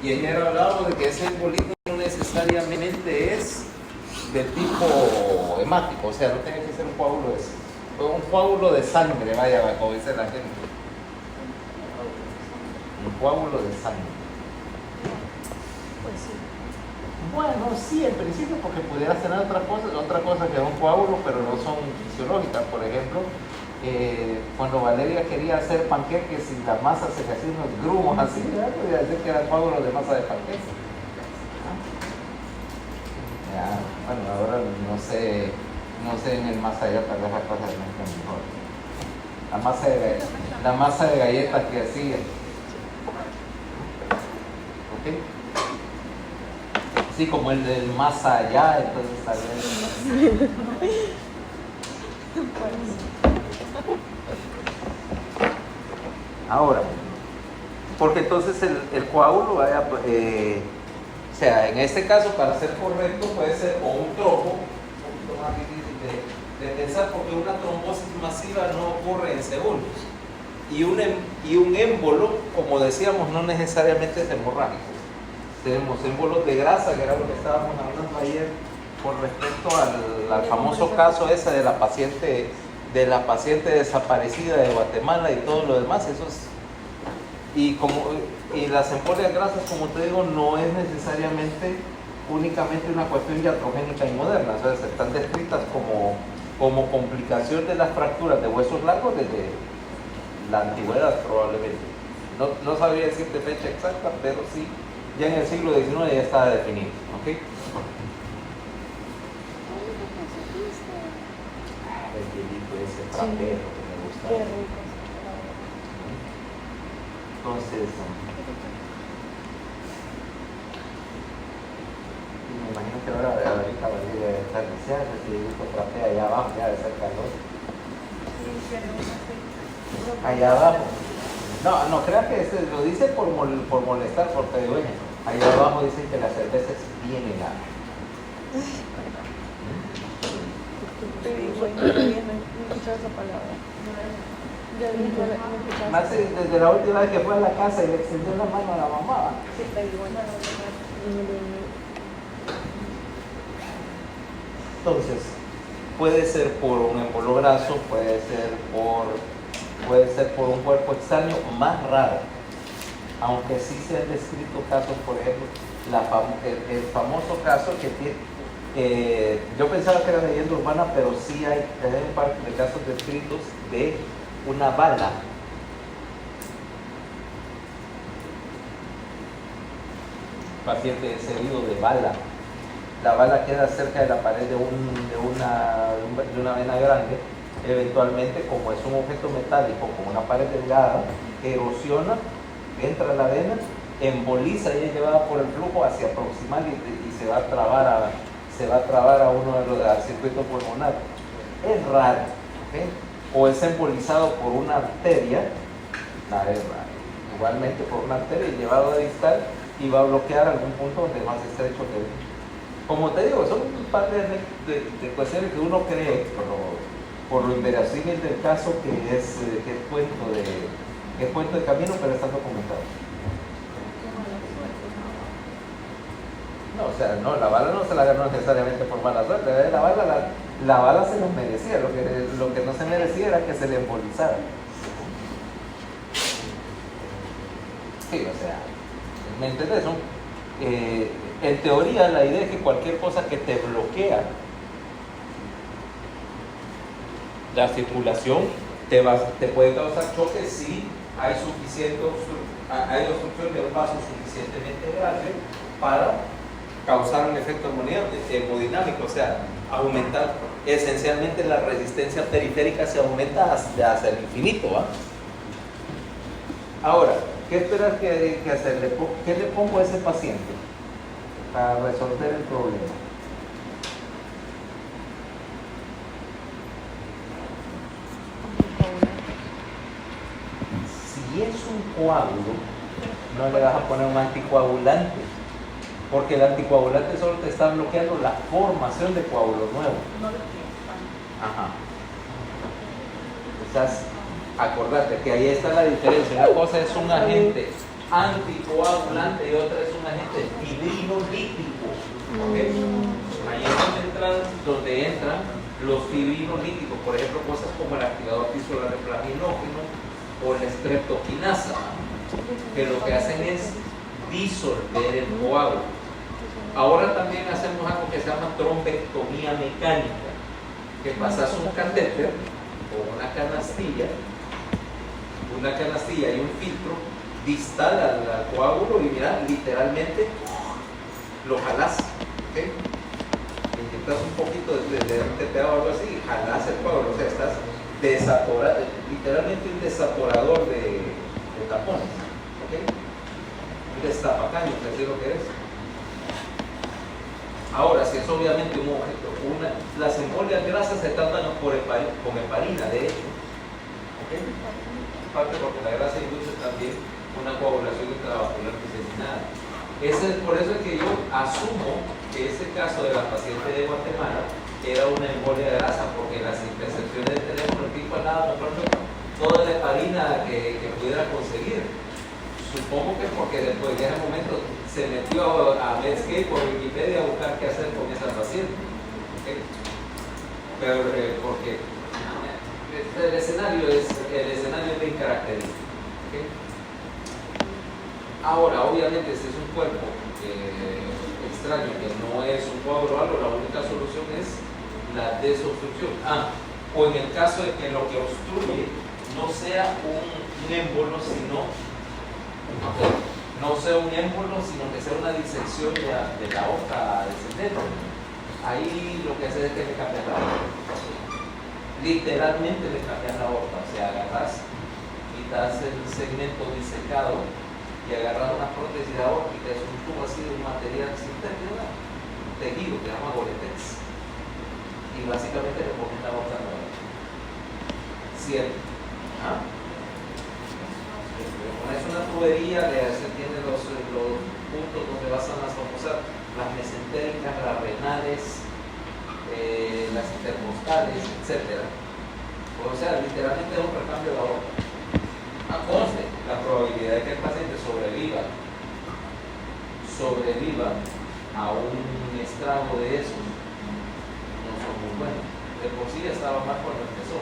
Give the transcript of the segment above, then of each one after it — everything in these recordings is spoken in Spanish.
Y ayer hablábamos de que ese embolismo no necesariamente es de tipo hemático, o sea, no tiene que ser un coágulo de sangre, vaya, como dice la gente. Un coágulo de sangre. Pues sí. Bueno, sí, en principio, porque pudiera ser otra cosa que un coágulo, pero no son fisiológicas. Por ejemplo, cuando Valeria quería hacer panqueques y la masa se le hacía unos grumos así, ¿verdad? Podría decir que eran coágulos de masa de panqueques. Ya, bueno, ahora no sé en el más allá, tal vez las cosas no están mejor. La masa de galletas que hacía. ¿Ok? Sí, como el del más allá, entonces tal vez. Ahora, porque entonces el coágulo vaya, o sea, en este caso, para ser correcto, puede ser o un trombo, un poquito más difícil de pensar, porque una trombosis masiva no ocurre en segundos. Y un émbolo, como decíamos, no necesariamente es hemorrágico. Tenemos émbolos de grasa, que era lo que estábamos hablando ayer, con respecto al famoso caso ese de la paciente desaparecida de Guatemala y todo lo demás. Y las embolias grasas, como te digo, no es necesariamente únicamente una cuestión iatrogénica y moderna, o sea, están descritas como complicación de las fracturas de huesos largos desde la antigüedad probablemente. No sabría decirte fecha exacta, pero sí, ya en el siglo XIX ya estaba definido. ¿Okay? El hielito ese trapero que me gusta. Qué rico. Entonces, me imagino que ahora ahorita Valeria debe estar deseando si el hielito trapea allá abajo, ya debe ser calor. Allá abajo. No creas que lo dice por molestar, porque bueno, allá abajo dicen que la cerveza es bien helada. No he escuchado esa palabra. Más desde la última vez que fue a la casa y le extendió la mano a la mamá. Sí, pero igual. Entonces, puede ser por un embolo graso, puede ser por un cuerpo extraño más raro, aunque sí se han descrito casos, por ejemplo, el famoso caso que tiene, yo pensaba que era leyenda urbana, pero sí hay un par de casos descritos de una bala paciente es herido de bala. La bala queda cerca de la pared de una vena grande. Eventualmente, como es un objeto metálico con una pared delgada, erosiona, entra a la vena, emboliza y es llevada por el flujo hacia proximal y se va a trabar a uno de los al circuito pulmonar. Es raro, ¿okay? O es embolizado por una arteria, nada es raro. Igualmente por una arteria y llevado a distal y va a bloquear algún punto donde más estrecho que como te digo, son un par de cuestiones que uno cree por lo inverosímil del caso que es cuento de camino, pero está documentado. No, o sea, no, la bala no se la ganó necesariamente por mala suerte. La bala se lo merecía, lo que no se merecía era que se le embolizara. Sí, o sea, ¿me entiendes? En teoría, la idea es que cualquier cosa que te bloquea la circulación te puede causar choque si hay obstrucción de un vaso suficientemente grande para causar un efecto hemodinámico, o sea, aumentar esencialmente la resistencia periférica, se aumenta hacia el infinito, ¿va? Ahora, ¿qué esperas que hacerle? ¿Qué le pongo a ese paciente para resolver el problema? Si es un coágulo, no le vas a poner un anticoagulante, porque el anticoagulante solo te está bloqueando la formación de coágulos nuevos. Ajá. Quizás acordate que ahí está la diferencia. Una cosa es un agente anticoagulante y otra es un un agente fibrinolítico. ¿Okay? Ahí es donde entran los fibrinolíticos, por ejemplo, cosas como el activador tisular de plaminógeno o la streptokinasa, que lo que hacen es disolver el coágulo. Ahora también hacemos algo que se llama trombectomía mecánica, que pasas un catéter o una canastilla y un filtro distal al coágulo y mira, literalmente lo jalás, ¿okay? Inyectas un poquito de TPA o algo así y jalás el coágulo, o sea, estás desatorando, literalmente un desatorador de tapones, ¿okay? Un destapacaños, así es lo que es. Ahora, si es obviamente un objeto, las embolias grasas se tratan con heparina, de hecho, ¿okay? Parte porque la grasa induce también una coagulación intravascular diseminada. Por eso es que yo asumo que ese caso de la paciente de Guatemala era una embolia de grasa, porque las intercepciones de teléfono, el tipo andaba comprando toda la heparina que pudiera conseguir. Supongo que es porque después de ese momento se metió a Medscape o Wikipedia a buscar qué hacer con esa paciente. ¿Okay? Pero porque el escenario es bien característico. ¿Okay? Ahora, obviamente, si es un cuerpo extraño que no es un coágulo o algo, la única solución es la desobstrucción. O en el caso de que lo que obstruye no sea un émbolo, sino que sea una disección de la aorta descendente. Ahí lo que hace es que le cambian la aorta. Literalmente le cambian la aorta, o sea, quitas el segmento disecado y agarras una prótesis aórtica, es un tubo así de un material sintético, un tejido que se llama Gore-Tex, y básicamente le ponen la aorta nueva. Cierto. Es una tubería, tiene los puntos donde basan las famosas, las mesentéricas, las renales, las intercostales, etc. O sea, literalmente es un recambio de la aorta. Conste, la probabilidad de que el paciente sobreviva a un estrago de esos no son muy buenos. De por sí ya estaba mal cuando empezó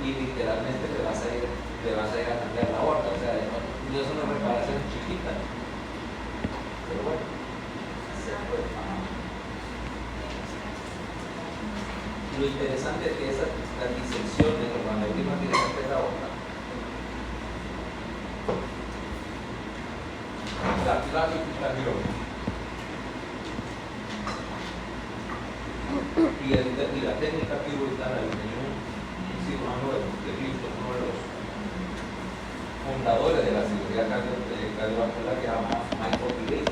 y literalmente le vas a ir a cambiar la aorta, o sea, no es una reparación chiquita, pero bueno, se puede. Lo interesante es que esas disecciones o las neurismas directamente de la aorta, la clavicular y la técnica quirúrgica la diseñó un cirujano de Houston, uno de los fundadores de la cirugía cardiovascular, que se llama Michael Pillay.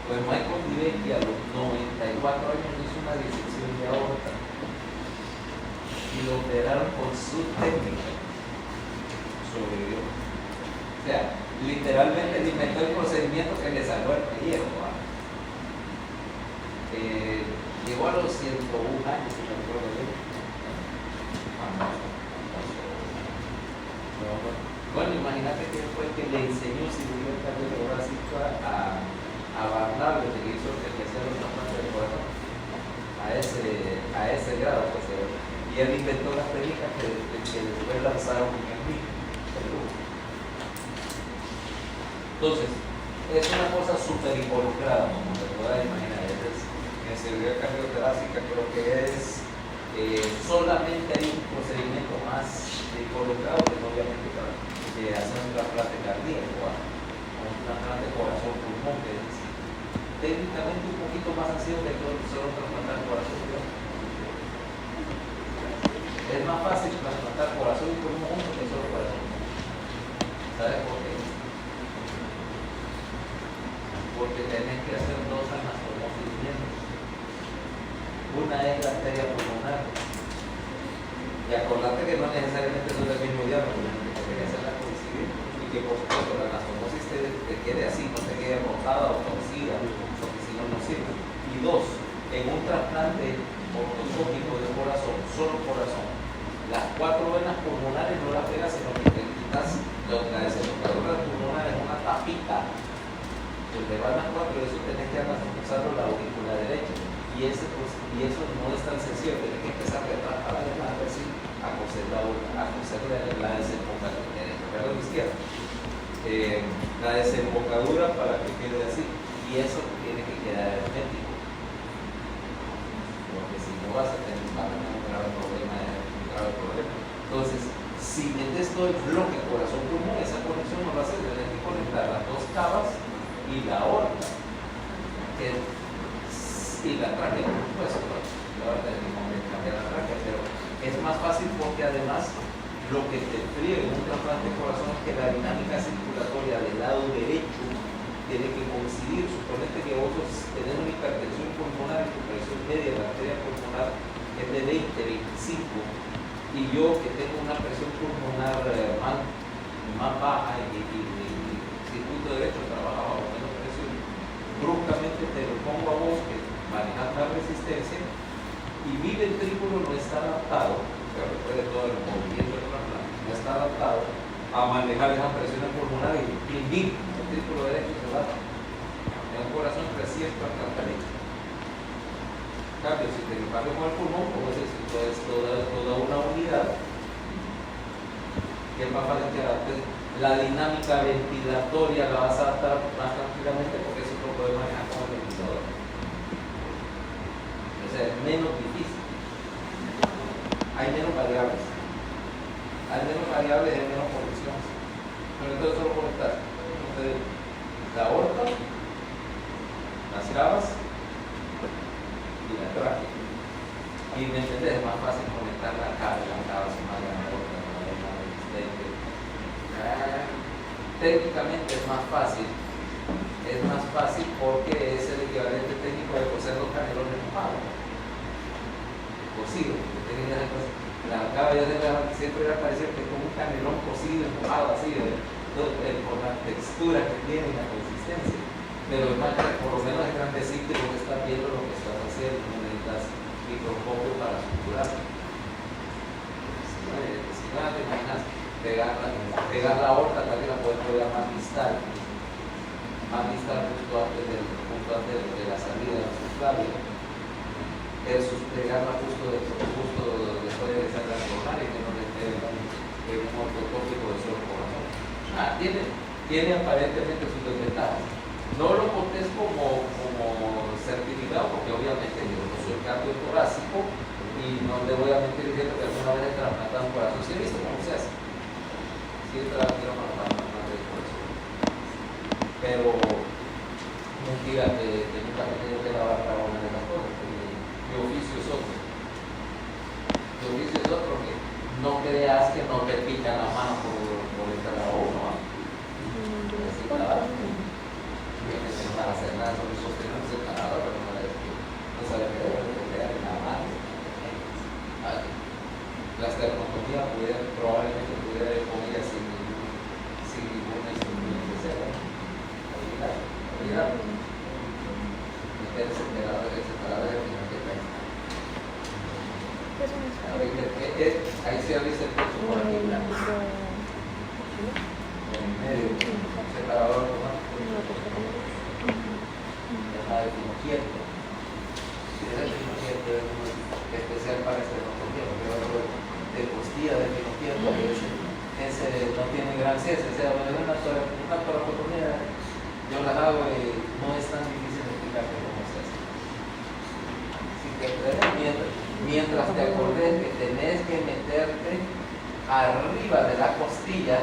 Pues Michael Pillay, que a los 94 años hizo una disección de aorta y lo operaron con su técnica. Sobrevivió. O sea, literalmente inventó el procedimiento que le salvó el pellejo. Llegó a los 101 años, si no recuerdo bien. Bueno, imagínate que fue el que le enseñó cirugía cardiovascular a Barnard, que hizo el que hacía los trasplantes de corazón a ese grado. Pues, y él inventó las técnicas que después lanzaron en el Perú. Entonces, es una cosa súper involucrada, como te puedas imaginar. En cirugía cardiotorácica creo que es solamente hay un procedimiento más involucrado, que es obviamente hacer un trasplante cardíaco o un trasplante corazón-pulmón, que es técnicamente un poquito más sencillo que solo trasplantar corazón. Es más fácil trasplantar corazón y pulmón juntos que solo corazón. ¿Sabes por qué? Porque tenés que hacer dos anastomosis miembros. Una es la arteria pulmonar. Y acordate que no necesariamente son del mismo diámetro, que tiene que hacerla coincidir. Y que por supuesto la anastomosis te quede así, no te quede rotada o torcida, porque si no, no sirve. Y dos, En un trasplante ortoscópico de corazón, solo corazón, las 4 venas pulmonares no las pegas, sino que te quitas la desembocadura pulmonar en una tapita. Pues te van las 4 y eso tenés que usarlo la aurícula derecha. Y eso no es tan sencillo, tenés que empezar de atrás para adelante, así, a coser la desembocadura derecha, perdón, izquierda. La desembocadura para que quede así. Y eso tiene que quedar hermético. Porque si no vas a tener un grave problema. Entonces, si metes todo el bloque corazón-pulmón, esa conexión no va a ser, tenés que conectar las 2 cavas y la aorta. Y la tráquea, por supuesto, ahora tenemos que cambiar la tráquea, pero es más fácil porque además lo que te fríe en un trasplante de corazón es que la dinámica circulatoria del lado derecho tiene que coincidir. Suponete que vos tenés una hipertensión pulmonar y tu presión media de la arteria pulmonar es de 20-25 y yo que tengo una presión pulmonar más baja y circuito derecho trabaja bajo menos presión, bruscamente te lo pongo a vos que manejar la resistencia y mi ventrículo no está adaptado, pero después de todo el movimiento del trasplante, no está adaptado a manejar esas presiones pulmonares y el ventrículo derecho se va en un corazón 300 hasta el derecho. En cambio, si te equipamos con el pulmón, como es toda una unidad, que es más fácil que adaptes la dinámica ventilatoria, la vas a adaptar más tranquilamente porque eso lo puedes manejar con el ventilador. O sea, es menos difícil. Hay menos variables. Hay menos variables y hay menos condiciones. Pero entonces solo conectar. Entonces, la aorta, las cavas y la tráquea. Y me entiendes, es más fácil conectar la cava son más la aorta, más resistente. Técnicamente es más fácil. Es más fácil porque es el equivalente técnico de coser los canelones mojados. Cocido. La cava ya siempre va a parecer que es como un canelón cocido, mojado, así, por la textura que tiene y la consistencia. Pero es más, por lo menos es grandecito y vos estás viendo lo que estás haciendo, no necesitas microscopio para suturar. Si no te imaginas pegar la aorta, tal vez la puedes pegar más distal justo antes de la salida de la subclavia, versus pegarla justo después de esa transformar y que no le esté un ortotópico de solo corazón. Tiene aparentemente sus desventajas. No lo contés como certificado porque obviamente yo no soy cardiotorácico y no te voy a mentir diciendo que alguna vez he trasplantado un corazón. Sí he visto cómo se hace. Sí he trasplantado un corazón. Pero no diga que nunca me tengo que lavar para una de las cosas. Mi oficio es otro. Mi oficio es otro que no creas que no te pica la mano por el trabajo, ¿no? Así claro. No para hacer nada sobre sostener un separador, pero no sabe qué debe quedar en la mano. La esternotomía probablemente pudiera ir con ella sin ningún instrumento de cera. Olvidar. El separador de ahí se avisa el pecho por aquí. En medio, separador de finoquieto. Si es el finoquieto es especial para esternotomía, porque de costilla de finoquieto ese no tiene gran ciencia. O sea, una toracotomía yo la hago y no es tan difícil de explicar cómo se hace. Si te mientras te acordes que tenés que meterte arriba de la costilla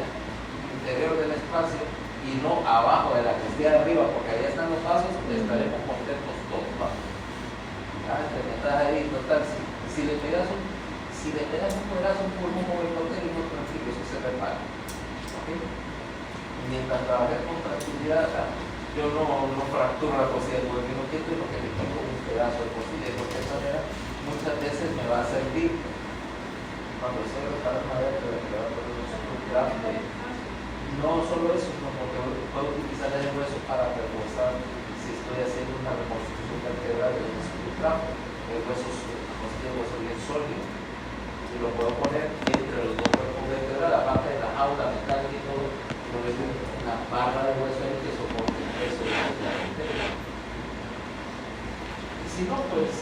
interior del espacio y no abajo de la costilla de arriba, porque ahí están los vasos, estaremos contentos todos. Te metas ahí, total, si le pegas un pedazo, un pulmón o el cautélico, tranquilo, eso se repara. ¿Okay? Mientras trabajes con tranquilidad, yo no fracturo la costilla del huevo quieto y lo que le quito un pedazo de costilla, porque de esa manera muchas veces me va a servir cuando se repara una vez, pero que va a poner un grande. No solo eso, sino porque puedo utilizar el hueso para reforzar si estoy haciendo una reconstrucción vertebral de un escudo. trapo, el hueso tiene un hueso bien sólido, y lo puedo poner entre los dos cuerpos vertebrales, la parte de la jaula mecánica y todo, lo meto una barra de hueso ahí que soporte el peso de la arteria. Y si no, pues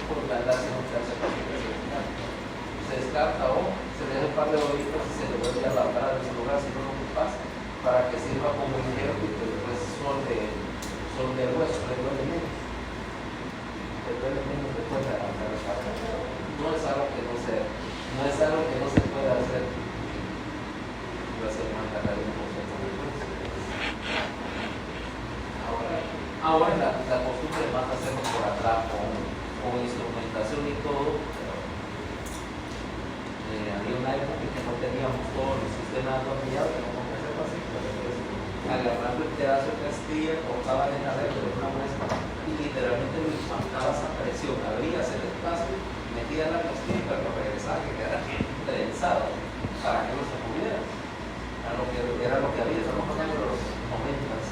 por la edad se no se hace se descarta o se le deja un par de horitas y se le vuelve a adaptar a ese lugar si no lo pasa, para que sirva como ligero y que después son de hueso, le duele menos. Le duele menos después de arrancar el carro. No es algo que no se puede hacer. Va a ser más cargado de ahora la costumbre es más hacerlo por atrás con instrumentación y todo. Había una época que no teníamos todo el sistema atornillado, que no podíamos hacerlo así, pues, agarrando el pedazo de castilla, cortaban en la red de una muestra y literalmente lo impactabas a presión, abrías el espacio, metías la castilla y cuando regresaba que quedara trenzado para que no se moviera. Era lo que había, estamos hablando de los 90s,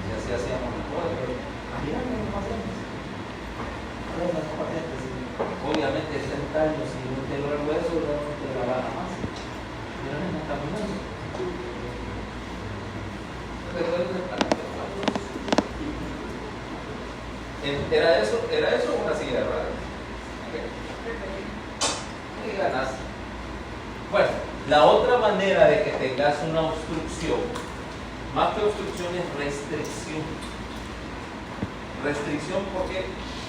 y así hacíamos mejor, pero había menos pacientes. Obviamente 60 años y no te el hueso, no te la gana más. Mira, no está caminando. ¿Era eso o una silla de ruedas? Y ganas. Bueno, la otra manera de que tengas una obstrucción, más que obstrucción, es restricción. Restricción porque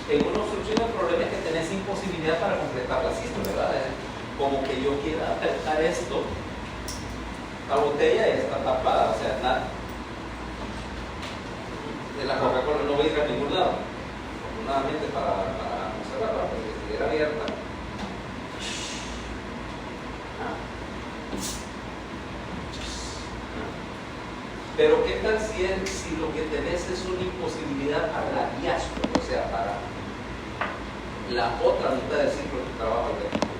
en una obstrucción el problema es que tenés imposibilidad para completar la sístole, ¿verdad? Como que yo quiera apretar esto, la botella está tapada, o sea, nada. De la Coca-Cola no va a ir a ningún lado, afortunadamente para conservarla, porque si era abierta. Pero ¿qué tal si lo que tenés es una imposibilidad para la diástole, o sea, para la otra mitad del ciclo de trabajo del equipo?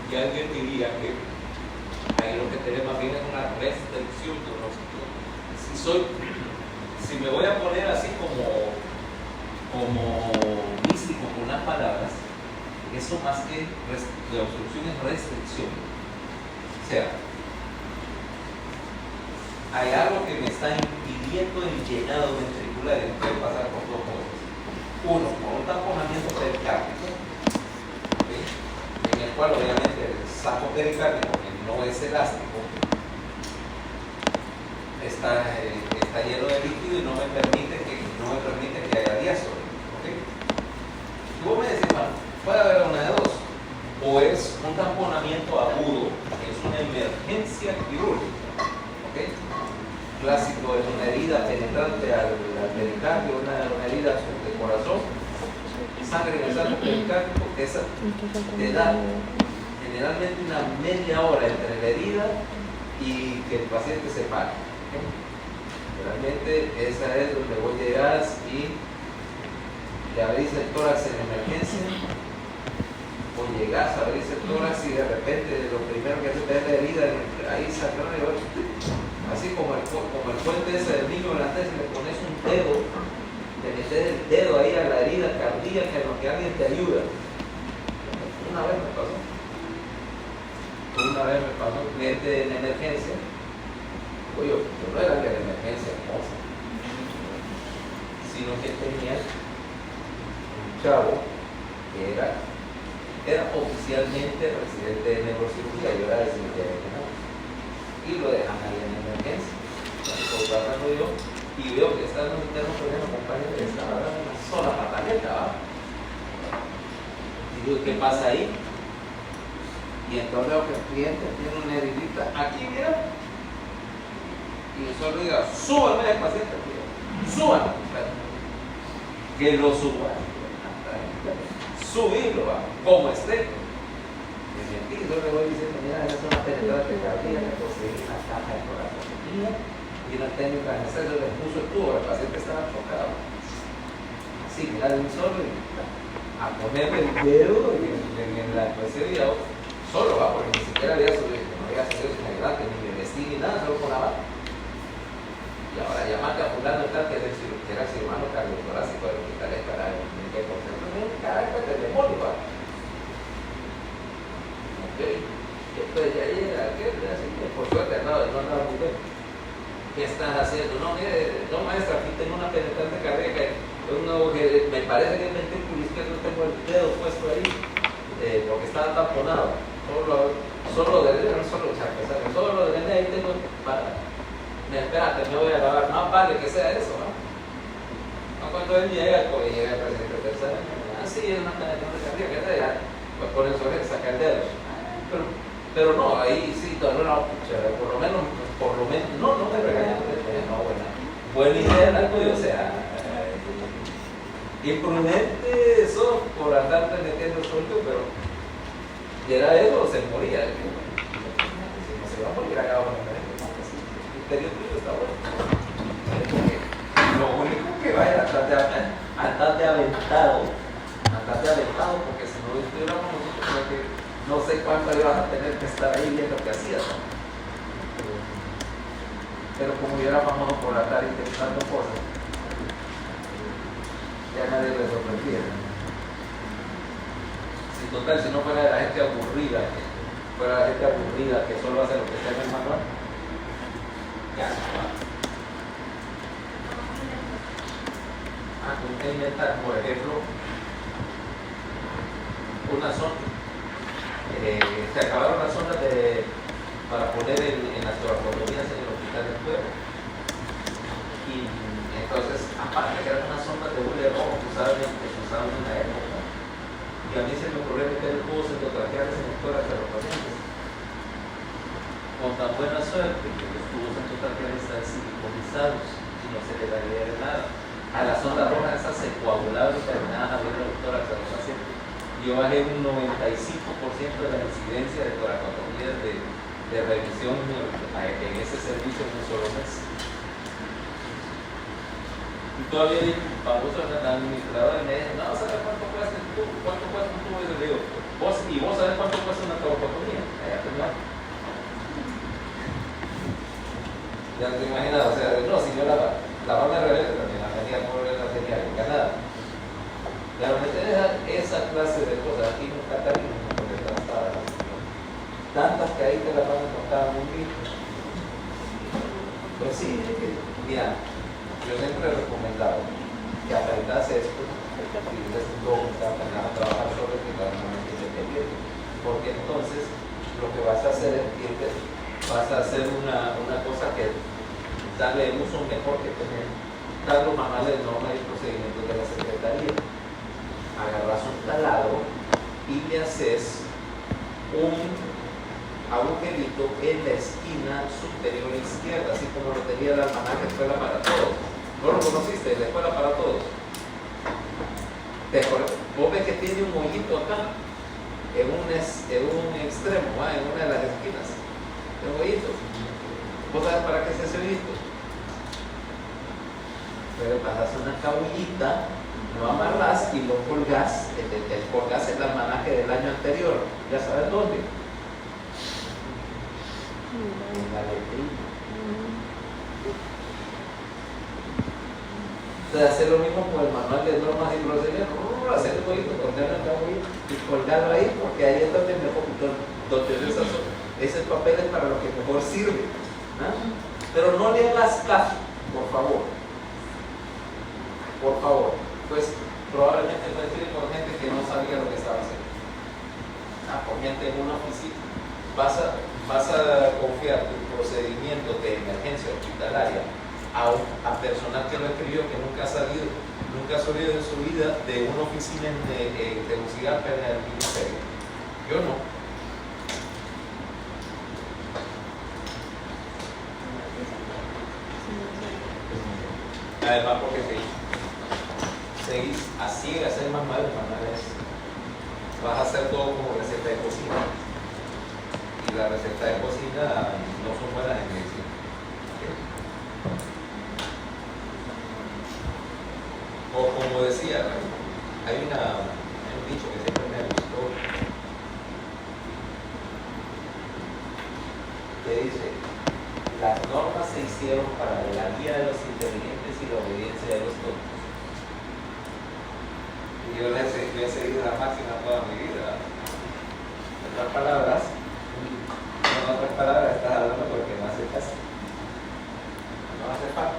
Y alguien diría que ahí lo que tenemos más bien es una restricción de una obstrucción. Si me voy a poner así como místico con unas palabras, eso más que de obstrucción es restricción. O sea, hay algo que me está impidiendo el llenado ventricular y puede pasar por dos cosas. Uno, por un taponamiento pericárdico, ¿sí? En el cual obviamente el saco pericárdico, que no es elástico, está lleno de líquido y no me permite que haya diástole. ¿Okay? Y vos me decís, bueno, puede haber una de dos, o es un tamponamiento agudo, que es una emergencia quirúrgica, ¿okay? Clásico es una herida penetrante al pericardio, una herida de corazón, sangre en el saco pericárdico, esa te da generalmente una media hora entre la herida y que el paciente se pare. ¿Okay? Realmente esa es donde vos llegás y le abrís el tórax en emergencia, o llegás a abrirse el tórax y de repente lo primero que hace es la herida ahí sangrando, así como el puente ese del niño holandés, le pones un dedo, te metes el dedo ahí a la herida cardíaca en lo que alguien te ayuda. Una vez me pasó un cliente en emergencia. Oye, yo no era que de emergencia hermosa, sino que tenía un chavo que era oficialmente residente de neurocirugía, yo era de cirugía regional, y lo dejan ahí en emergencia. Estoy tratando yo y veo que está en un interno poniendo compañero que estaba dando una sola pataleta, ¿va? Y digo, ¿qué pasa ahí? Y entonces veo que el cliente tiene una heridita aquí, mira, y solo diga, súbame al paciente, súbame, que lo suba, subirlo, ¿va? Como esté. Y yo le voy diciendo, mira, esa es una penetrante cardíaca, conseguí una caja de corazonía y una técnica de anestesia, le puso el tubo, el paciente estaba tocado. Así, mira, de un solo y a ponerle el dedo en la cuestión y solo, ¿va? Porque ni siquiera había subido, no había salido sin ayudante, ni me vestí ni nada, solo con la bata. fulano tal que era el cirujano cardiotorácico del hospital Escalada, que por ejemplo tiene un carácter de demonio, ¿va? Ok, entonces ya llega aquel, así que por suerte no andaba muy bien. ¿Qué estás haciendo? No, mire, no maestra, aquí tengo una penetrante cardíaca, me parece que el ventrículo izquierdo tengo el dedo puesto ahí, porque estaba taponado. Solo de ahí tengo para. Espérate, me voy a lavar. No, vale que sea eso, ¿no? No, cuando él llega el presidente tercero, sí, es una penetración cardíaca, pues por eso es sacar dedos. Pero no, ahí sí, por lo menos, no me regañan, no, buena idea, algo, o sea, imprudente eso por andarte metiendo suelto, pero era eso, se moría. Si no se va a morir acá abajo, el interior tuyo está bueno. Lo único que vaya a andar de aventado, porque si no estuviéramos nosotros, que no sé cuánto ibas a tener que estar ahí viendo qué hacías, ¿no? Pero como yo era famoso por andar intentando cosas, ya nadie le sorprendía. Si total, si no fuera la gente aburrida, que solo hace lo que está en el manual, ya se va. Inventar, por ejemplo, una sonda. Se acabaron las sondas para poner en las toracotomías en el hospital del pueblo. Y entonces, aparte que eran unas sondas de hule rojo que se usaban en la época, y a mí se me ocurrió meter tubos endotraqueales en el tórax de los pacientes. Con tan buena suerte que los tubos endotraqueales están siliconizados y no se le daría de nada. A la sonda roja esas se coagulaban y terminaban abriendo el tórax a los pacientes. Yo bajé un 95% de la incidencia de toracotomías de revisión en ese servicio en un solo mes. Y todavía el famoso administrador me dice, no, ¿sabes cuánto cuesta un tubo? ¿Cuánto cuesta un tubo? Y le digo, ¿vos sabés cuánto cuesta una toracotomía? Ya te imaginas. Ya te imaginas, o sea, no, si yo la banda rebelde también la tenía en Canadá. Claro, esa clase de cosas aquí en Catalina, porque tantas que ahí te las van a contar muy bien. Pues sí, mira, yo siempre he recomendado que aprendas esto, y ustedes luego aprendan a trabajar sobre ti realmente independiente, porque entonces lo que vas a hacer es vas a hacer una cosa que darle uso mejor que tener dar los manuales de normas y procedimientos de la Secretaría. Agarras un taladro y le haces un agujerito en la esquina superior izquierda, así como lo tenía la almanaque Escuela para Todos. ¿No lo conociste? La Escuela para Todos. Vos ves que tiene un hoyito acá, en un extremo, en una de las esquinas. Un hoyito. ¿Vos sabés para qué es ese hoyito? Pero pasas una cabullita, lo amarras y lo colgas, colgas el almanaque del año anterior. ¿Ya sabes dónde? En la letrina. Entonces hacer lo mismo con el manual de normas y procedimientos, hacer el bollito, colgar el cabullito y colgarlo ahí, porque ahí es donde mejor, ese papel es para lo que mejor sirve. ¿No? Pero no le hagas caso, por favor. Por favor, pues probablemente coincide con gente que no sabía lo que estaba haciendo. Con gente en una oficina. Vas a confiar tu procedimiento de emergencia hospitalaria a personal que lo escribió, que nunca ha salido en su vida de una oficina de Tegucigalpa en el ministerio. Yo no. Además, porque seguís a ciegas, es más malo, vas a hacer todo como receta de cocina, y la receta de cocina no son buenas en medicina. O como decía, hay un dicho que siempre me gustó, que dice: las normas se hicieron para la guía de los inteligentes sacrificio y la obediencia de los tontos. Y yo he seguido la máxima toda mi vida. En otras palabras, estás hablando porque no hace caso. No hace falta.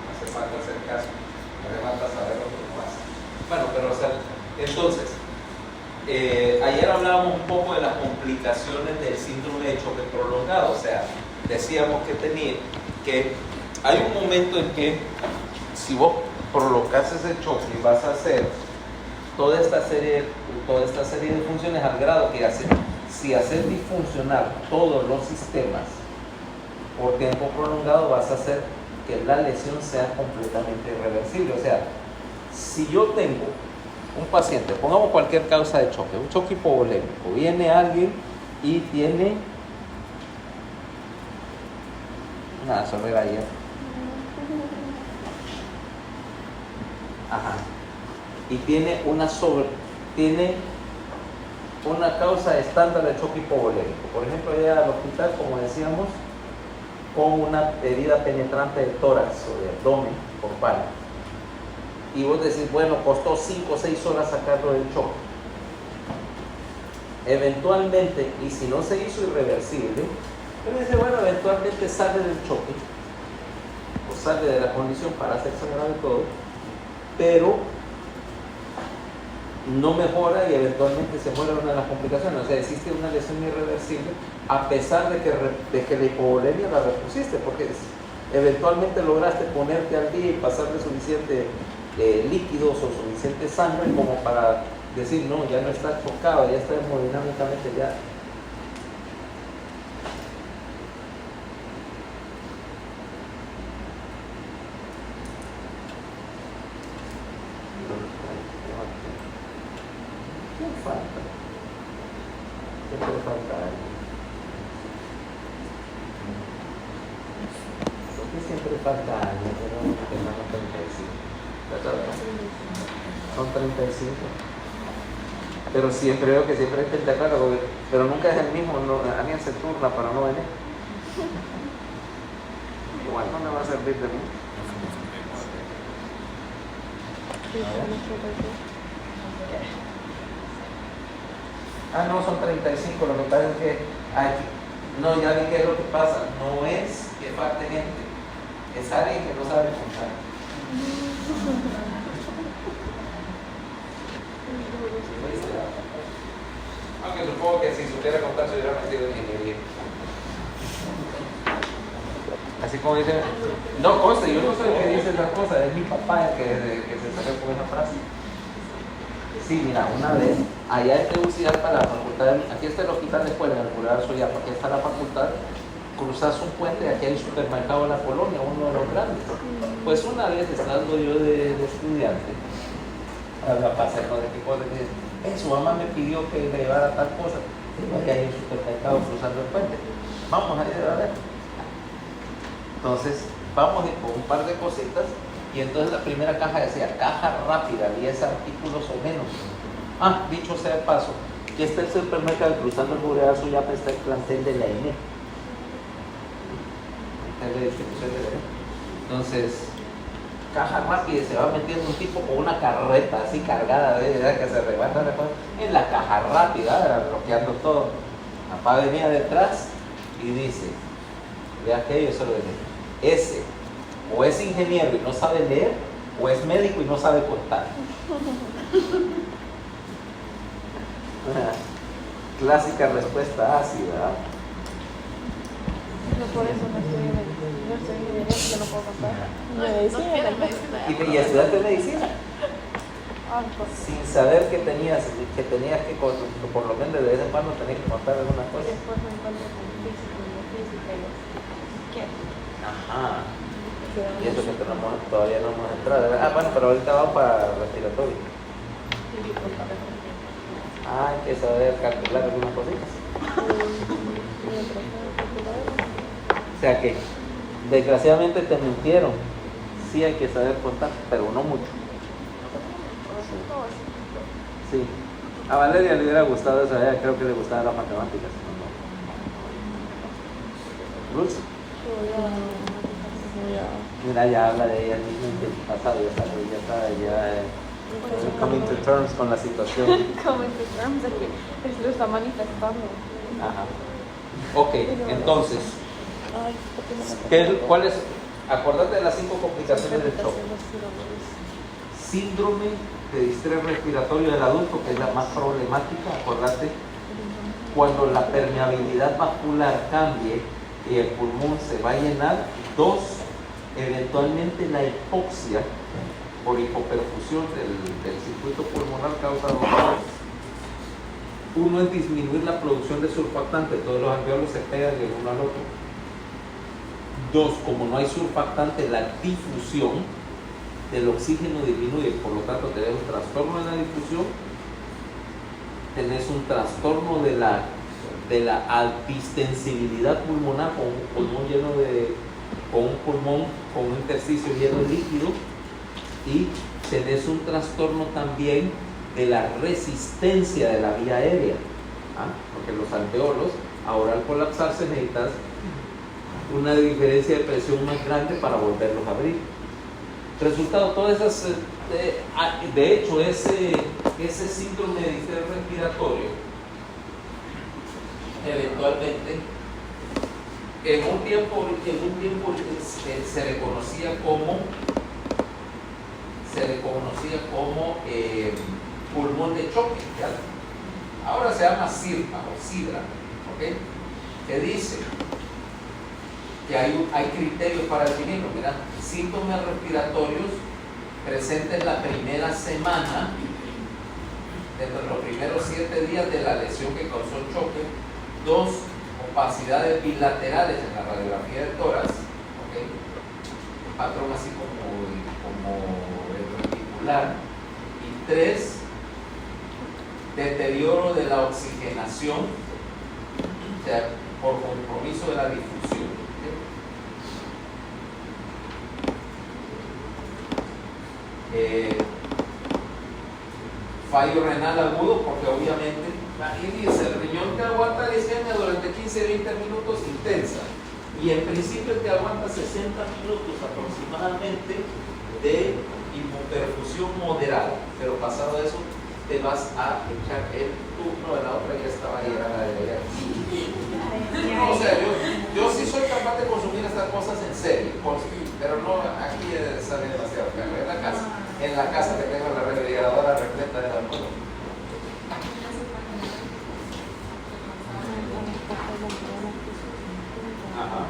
No hace falta hacer caso. No hace falta saber lo que pasa. Bueno, pero o sea, entonces, ayer hablábamos un poco de las complicaciones del síndrome de choque prolongado. O sea, decíamos que hay un momento en que si vos prolongás ese choque vas a hacer toda esta serie de funciones al grado que si haces disfuncionar todos los sistemas por tiempo prolongado vas a hacer que la lesión sea completamente irreversible. O sea, si yo tengo un paciente, pongamos cualquier causa de choque, un choque hipovolémico, viene alguien y tiene solo era ayer. Ajá. Y tiene una causa estándar de choque hipovolémico. Por ejemplo, llega al hospital, como decíamos, con una herida penetrante del tórax o de abdomen por palo. Y vos decís, bueno, costó 5 o 6 horas sacarlo del choque. Eventualmente, y si no se hizo irreversible, pero dice, bueno, eventualmente sale del choque o sale de la condición para hacerse grave todo, pero no mejora y eventualmente se muere una de las complicaciones. O sea, existe una lesión irreversible a pesar de que la hipovolemia la repusiste, porque eventualmente lograste ponerte al día y pasarle suficiente líquidos o suficiente sangre como para decir, no, ya no está chocado, ya está hemodinámicamente ya. ¿Qué falta? Siempre falta algo. ¿Por qué siempre falta algo? Pero no tenemos 35. Son 35. Pero siempre veo que siempre hay gente acá, pero nunca es el mismo, alguien se turna para no venir. Igual no me va a servir de mucho. No, son 35, lo que pasa es que no, ya vi qué es lo que pasa, no es que falte gente, es alguien que no sabe contar. Aunque supongo que si supiera contar se hubiera metido en ingeniería. Así como dicen, no conste, yo no soy el que dice esas cosas, es mi papá el que se salió con esa frase. Sí, mira, una vez, allá en Tegucigalpa, la facultad, aquí está el hospital de escuela, en el Boulevard Soyapa, aquí está la facultad, cruzas un puente y aquí hay el supermercado de la colonia, uno de los grandes. Pues una vez, estando yo de estudiante, pasé con el equipo de que su mamá me pidió que le llevara tal cosa, digo, aquí hay un supermercado cruzando el puente, vamos a ir a ver. Entonces, vamos con un par de cositas. Y entonces la primera caja decía, caja rápida, 10 artículos o menos. Dicho sea de paso, aquí está el supermercado, cruzando el Boulevard Soyapa está el plantel de la ENE. Entonces, caja rápida, se va metiendo un tipo con una carreta así cargada, que se rebata en la caja rápida, bloqueando todo. Papá venía detrás y dice, vea aquello, eso lo dice, ese o es ingeniero y no sabe leer, o es médico y no sabe contar. Clásica respuesta ácida. No, por eso no estoy ingeniería porque no puedo contar. Medicina. Y estudiaste medicina. Sin saber que tenías que por lo menos de vez en cuando tenías que contar algunas cosas. Después me encuentro con física y ¿qué? Ajá. Y eso que todavía no hemos entrado. Bueno, pero ahorita vamos para respiratorio. Hay que saber calcular algunas cositas. O sea que, desgraciadamente te mintieron. Sí hay que saber contar, pero no mucho. Sí. A Valeria le hubiera gustado eso, creo que le gustaban las matemáticas. ¿No? Bruce. Mira, ya habla de ella misma en el pasado, ya está coming to terms con la situación. Coming to terms de que lo está manifestando. Ajá. Ok, entonces, Ay, ¿por qué no me ¿cuál es? Acuérdate de las 5 complicaciones del shock. Síndrome de distrés respiratorio del adulto, que es la más problemática, acuérdate, cuando la permeabilidad vascular cambie y el pulmón se va a llenar. 2, eventualmente la hipoxia por hipoperfusión del circuito pulmonar causa 2 cosas. Uno es disminuir la producción de surfactante, todos los alveolos se pegan el uno al otro. 2, como no hay surfactante, la difusión del oxígeno disminuye, por lo tanto tenés un trastorno de la difusión, tenés un trastorno de la altistensibilidad pulmonar con un pulmón lleno de, con un intersticio lleno de líquido, y tenés un trastorno también de la resistencia de la vía aérea, porque los alveolos, ahora al colapsarse necesitas una diferencia de presión más grande para volverlos a abrir. Resultado, todas esas, de hecho, ese síndrome de distrés respiratorio, eventualmente, en un tiempo se reconocía como pulmón de choque, ¿ya? Ahora se llama SIRPA o SIDRA, ¿ok? Que dice que hay criterios para definirlo. Mira, síntomas respiratorios presentes la primera semana, dentro de los primeros 7 días de la lesión que causó el choque. 2, opacidades bilaterales en la radiografía del tórax, ¿okay? Patrón así como el reticular. Y 3, deterioro de la oxigenación, o sea, por compromiso de la difusión. Fallo renal agudo, porque obviamente el riñón te aguanta glicemia durante 15-20 minutos intensa, y en principio te aguanta 60 minutos aproximadamente de hipoperfusión moderada, pero pasado eso te vas a echar el turno de la otra, ya estaba llegada de allá. O sea, yo sí soy capaz de consumir estas cosas en serio, pero no aquí sale demasiado caro. En la casa que tengo la refrigeradora repleta de alcohol. Ajá.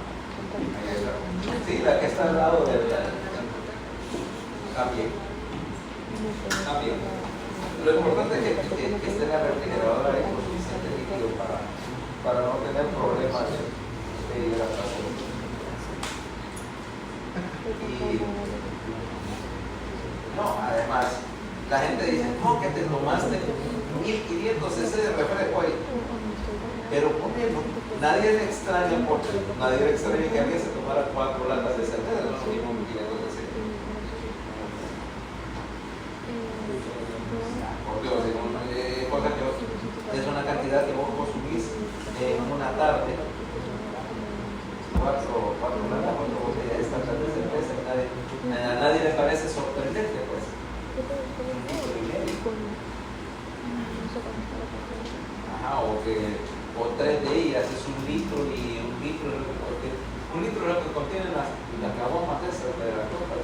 Sí, la que está al lado del. También. Lo importante es que esté la refrigeradora ahí con suficiente líquido para no tener problemas de hidratación. No, además, la gente dice, no, que te tomaste 1500 cc de refresco ahí. Pero comiendo, nadie le extraña que alguien se tomara 4 latas de cerveza, no es lo mismo que 500 cc. Por Dios, es una cantidad que vos consumís en una tarde. 4 latas, 4 botellas de estas de cerveza, a nadie le parece sorprendente, pues. Ajá, o 3 de ellas es 1 litro, y 1 litro es lo que contiene. 1 litro es lo que contienen las caguamas esas de las copas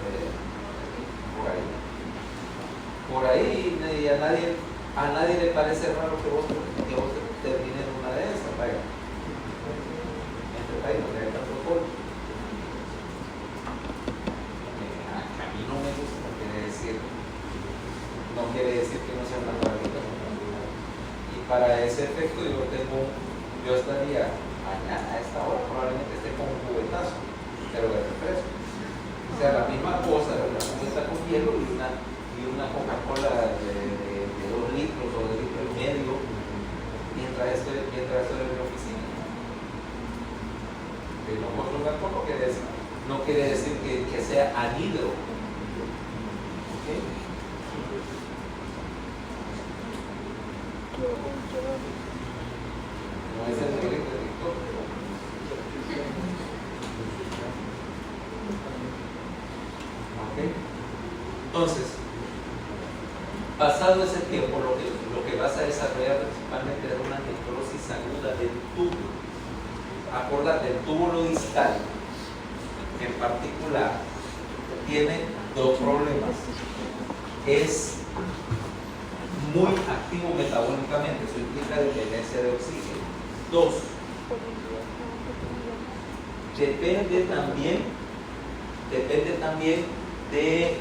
por ahí. Por ahí a nadie le parece raro que vos termines una de esas, vaya. Ahí no hay tanto alcohol. A mí no me gusta, no quiere decir que no sea una maravilla. Y para ese efecto yo estaría mañana a esta hora, probablemente esté con un cubetazo, pero de refresco. O sea, la misma cosa, una cubeta con hielo y una Coca-Cola de 2 litros o de 1,5 litros mientras estoy en mi oficina. Que no consume alcohol no quiere decir que sea anhidro. ¿Okay? No es el negrito de TikTok. Entonces, pasado ese tiempo, lo que vas a desarrollar principalmente es una necrosis aguda del túbulo. Acordate, el túbulo distal en particular tiene dos problemas. Es muy activo metabólicamente, eso implica dependencia de oxígeno. Dos, depende también de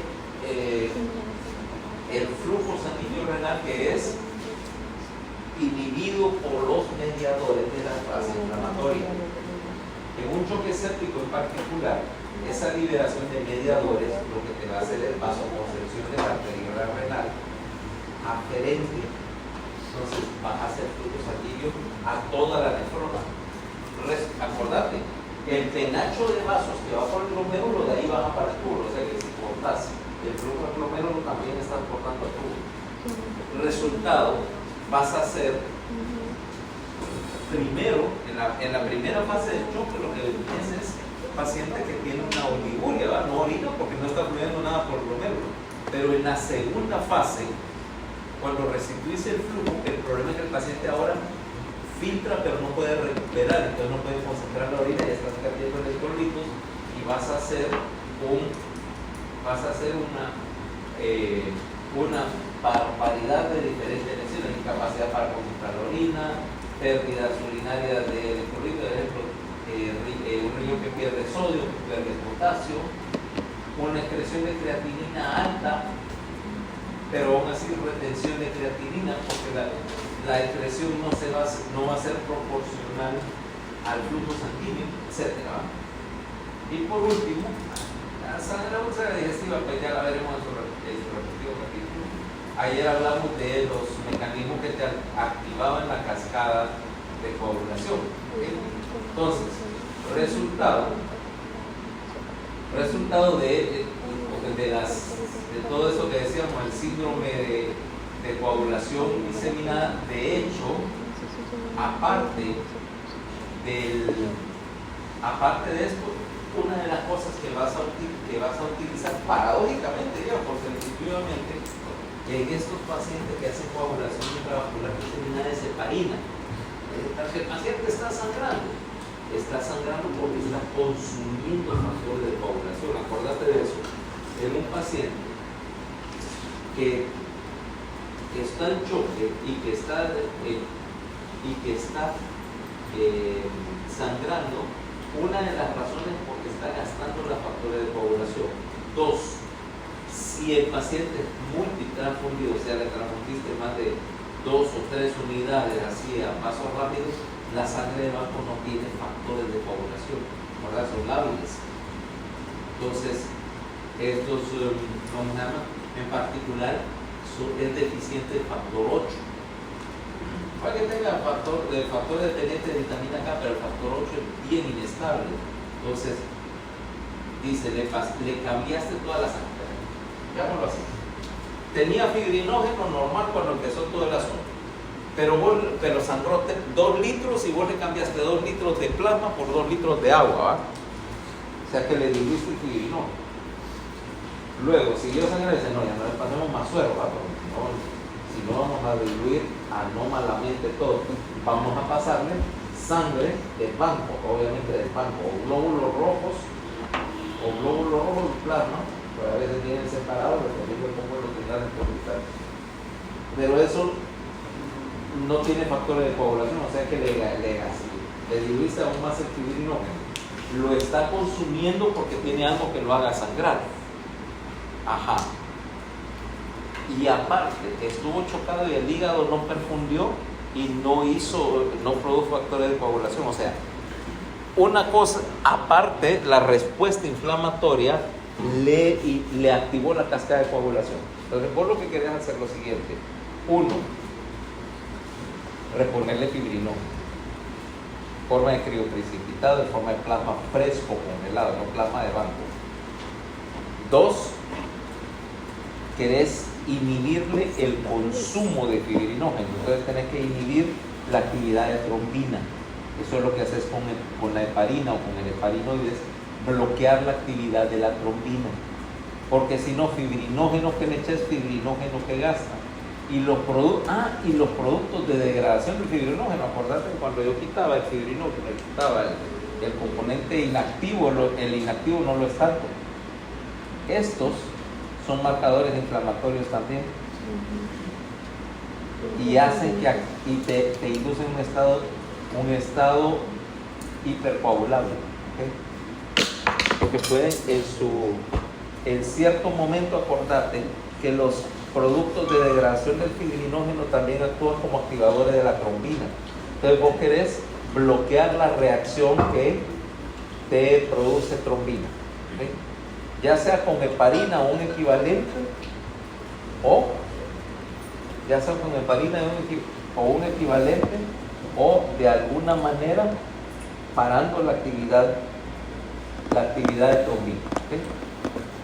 el flujo sanguíneo renal, que es inhibido por los mediadores de la fase inflamatoria. En un choque séptico en particular, esa liberación de mediadores lo que te va a hacer es vasoconstricción de la arteriola renal aferente. Entonces vas a hacer flujo sanguíneo a toda la nefrona. Acordate, el penacho de vasos que va por el glomérulo, de ahí baja para el túbulo. O sea que si cortas el flujo del glomérulo, también estás cortando el túbulo. Resultado, vas a hacer primero, en la primera fase del choque, lo que tienes es paciente que tiene una oliguria, ¿verdad? No orina porque no está fluyendo nada por el glomérulo. Pero en la segunda fase, cuando restituís el flujo, el problema es que el paciente ahora filtra pero no puede recuperar, entonces no puede concentrar la orina y estás perdiendo electrolitos y vas a hacer una barbaridad de diferentes lesiones: incapacidad para concentrar la orina, pérdidas urinarias de electrolitos, por ejemplo, un riñón que pierde sodio, que pierde potasio, una excreción de creatinina alta, pero aún así retención de creatinina, porque la excreción no va a ser proporcional al flujo sanguíneo, etc. Y por último, la úlcera digestiva, pues ya la veremos en su respectivo capítulo. Ayer hablamos de los mecanismos que te activaban la cascada de coagulación. Entonces, resultado de todo eso que decíamos, el síndrome de coagulación diseminada. De hecho, aparte de esto, una de las cosas que vas a utilizar paradójicamente, porque intuitivamente, en estos pacientes que hacen coagulación intravascular diseminada es heparina. El paciente está sangrando porque está consumiendo factores de coagulación. Acordate de eso. En un paciente que está en choque y que está sangrando, una de las razones es porque está gastando los factores de coagulación. Dos, si el paciente es multitransfundido, o sea, le transfundiste más de 2 o 3 unidades así a pasos rápidos, la sangre de banco no tiene factores de coagulación, ¿verdad? Son lábiles. Entonces, estos en particular es deficiente del factor 8. Para que tenga el factor dependiente de vitamina K, pero el factor 8 es bien inestable. Entonces, dice, le cambiaste toda la sangre. Digámoslo así. Tenía fibrinógeno normal cuando empezó todo el asunto, pero sangró 2 litros y vos le cambiaste 2 litros de plasma por 2 litros de agua, ¿va? O sea que le diluiste el fibrinógeno. Luego, siguió sangrando y dice, no, ya no le pasemos más suero, ¿va? Porque si no vamos a diluir anómalamente todo, vamos a pasarle sangre del banco, obviamente del banco, o glóbulos rojos de plasma, pues a veces vienen separados dependiendo de cómo lo tengan en hospital. Pero eso no tiene factores de coagulación, o sea que le diluiste aún más el fibrinógeno. Lo está consumiendo porque tiene algo que lo haga sangrar. Ajá. Y aparte, estuvo chocado y el hígado no perfundió y no produjo factores de coagulación. O sea, una cosa, aparte, la respuesta inflamatoria le activó la cascada de coagulación. Entonces, vos lo que querés hacer es lo siguiente. 1, reponerle fibrinógeno. Forma de crioprecipitado, en forma de plasma fresco congelado, no plasma de banco. 2, querés inhibirle el consumo de fibrinógeno, entonces tenés que inhibir la actividad de trombina. Eso es lo que haces con la heparina o con el heparinoides, bloquear la actividad de la trombina. porque si no, fibrinógeno que le eches, fibrinógeno que gasta. Y los productos de degradación del fibrinógeno, acordate cuando yo quitaba el fibrinógeno, quitaba el componente inactivo, el inactivo no lo es tanto. Estos son marcadores inflamatorios también y hacen que te inducen un estado hipercoagulable, ¿okay? Porque pueden en cierto momento, acordate que los productos de degradación del fibrinógeno también actúan como activadores de la trombina. Entonces vos querés bloquear la reacción que te produce trombina, ¿okay? Ya sea con heparina o un equivalente, o de alguna manera parando la actividad de trombina, ¿okay?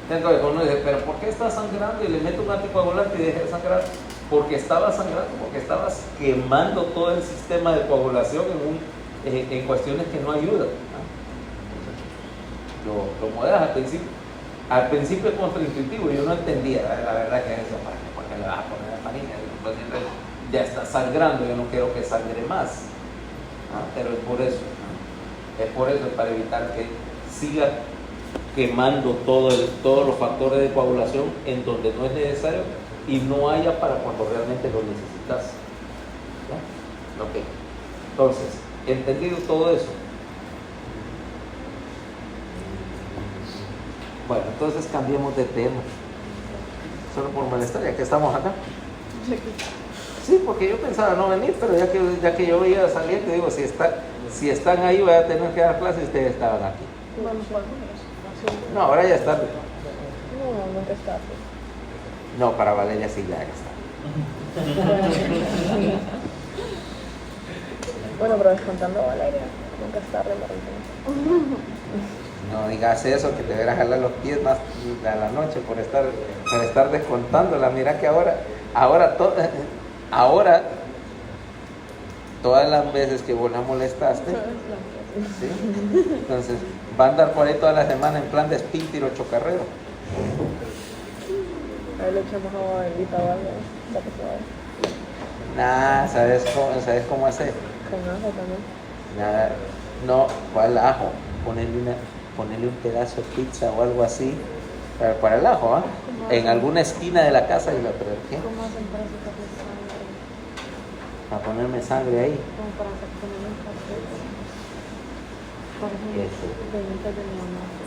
Entonces uno dice, pero ¿por qué está sangrando? Y le meto un anticoagulante y deja de sangrar. Porque estaba sangrando, porque estabas quemando todo el sistema de coagulación en cuestiones que no ayudan, ¿no? Lo moderas al principio es contraintuitivo, yo no entendía la verdad que es eso, ¿por qué le vas a poner heparina? Ya está sangrando, yo no quiero que sangre más, ¿no? Pero es por eso, ¿no? Es por eso, para evitar que siga quemando todos los factores de coagulación en donde no es necesario y no haya para cuando realmente lo necesitas, ¿no? Ok, entonces, entendido todo eso. Bueno, entonces cambiemos de tema. Solo por molestar, ya que estamos acá. Sí, porque yo pensaba no venir, pero ya que yo veía saliendo, digo, si están ahí voy a tener que dar clases y ustedes estaban aquí. No, ahora ya es tarde. No, nunca es tarde. No, para Valeria sí ya está. Bueno, pero descontando a Valeria, nunca es tarde para el No digas eso, que te verás jalar los pies más a la noche por estar descontándola. Mira que ahora todas las veces que vos la molestaste, ¿sí? Entonces va a andar por ahí toda la semana en plan de espíntiro chocarrero. Ahí le echamos agua bendita o algo, ya que se va. Nah, ¿sabes cómo hacer? Con ajo también. Nada, no, ¿cuál ajo? Ponerle un pedazo de pizza o algo así para el ajo, ¿ah? En alguna esquina de la casa y la ¿qué? ¿Cómo hacen para sacarle sangre? Para ponerme sangre ahí. Como para ponerle un paquete. Por ejemplo, venitas de neonato.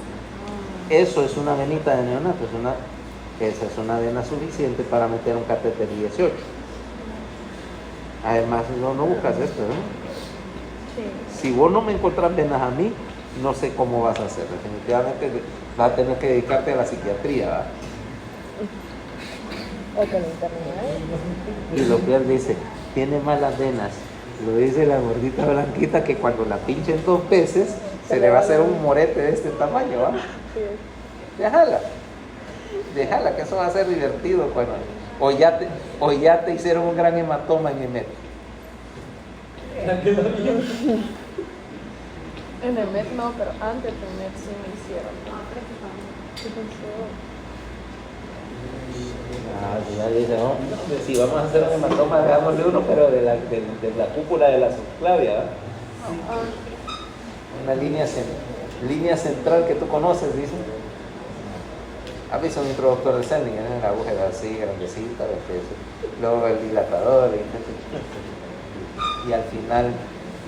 Eso es una venita de neonato, esa es una vena suficiente para meter un catéter 18. Además, no buscas esto, ¿no? Sí. Si vos no me encontrás venas a mí, no sé cómo vas a hacer. Definitivamente vas a tener que dedicarte a la psiquiatría, ¿verdad? O que lo internen. Y lo que él dice, tiene malas venas. Lo dice la gordita blanquita que cuando la pinchen 2 veces se le va a hacer un morete de este tamaño, ¿verdad? Sí. Déjala, que eso va a ser divertido cuando o ya te hicieron un gran hematoma en el MET. En el MED no, pero antes del MED sí me hicieron. ¿Qué pasó? Ya dice, no, si vamos a hacer un hematoma, hagámosle uno, pero de la cúpula de la subclavia, ¿verdad? Una línea central que tú conoces, dice. ¿Has visto un introductor de Sending? La agujera así, grandecita, luego el dilatador, y al final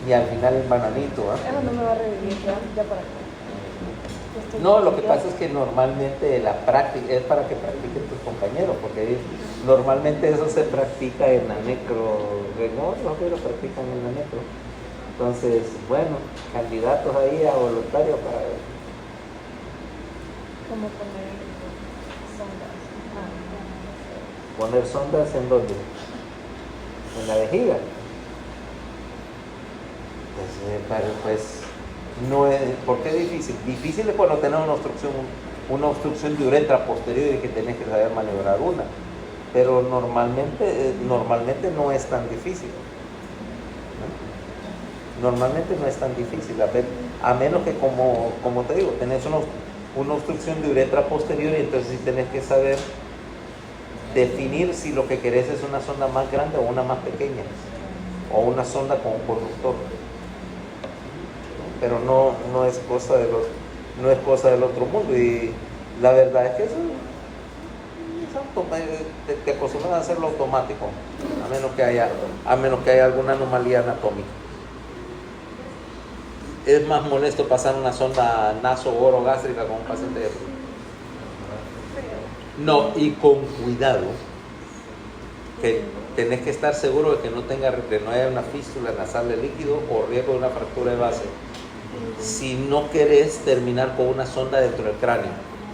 el bananito, ¿eh? Eso no me va a revivir ya para acá. No, lo que pasa es que normalmente la práctica es para que practiquen tus compañeros, porque normalmente eso se practica en la necro, no que lo practican en la necro. Entonces, bueno, candidatos ahí a voluntarios para ver. ¿Cómo poner sondas? ¿Poner sondas en dónde? En la vejiga. Pues no es, ¿por qué es difícil? Difícil es cuando tenés una obstrucción de uretra posterior y que tenés que saber maniobrar una, pero normalmente no es tan difícil, ¿no? Normalmente no es tan difícil, a menos que como te digo, tenés una obstrucción de uretra posterior, y entonces sí tenés que saber definir si lo que querés es una sonda más grande o una más pequeña, o una sonda con un conductor. Pero no es cosa del otro mundo, y la verdad es que eso te acostumbras a hacerlo automático, a menos que haya alguna anomalía anatómica. Es más molesto pasar una sonda naso-orogástrica con un paciente de... No, y con cuidado, que tenés que estar seguro de que no haya una fístula nasal de líquido o riesgo de una fractura de base. Si no querés terminar con una sonda dentro del cráneo,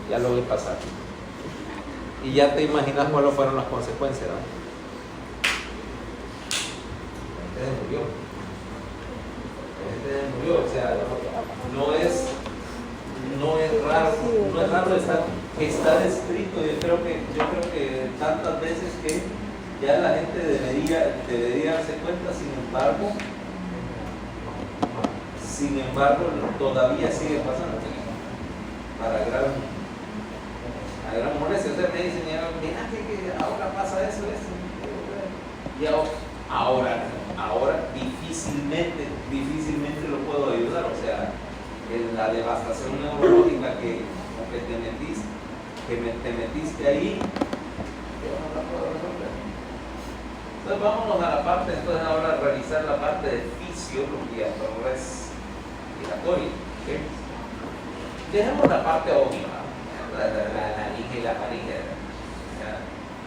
ya lo voy a pasar. Y ya te imaginas cuáles fueron las consecuencias, ¿no? Murió. O sea, no es raro, está descrito. Yo creo que tantas veces que ya la gente debería darse cuenta. Sin embargo, todavía sigue pasando para gran molestia. Ustedes me dicen, mira que ahora pasa eso. Y ahora difícilmente lo puedo ayudar. O sea, en la devastación neurológica que te metiste ahí, yo no la puedo resolver. Entonces vámonos a la parte, ahora a revisar la parte de fisiología respiratoria. ¿Okay? Dejemos la parte obvia, la laringe y la faringe.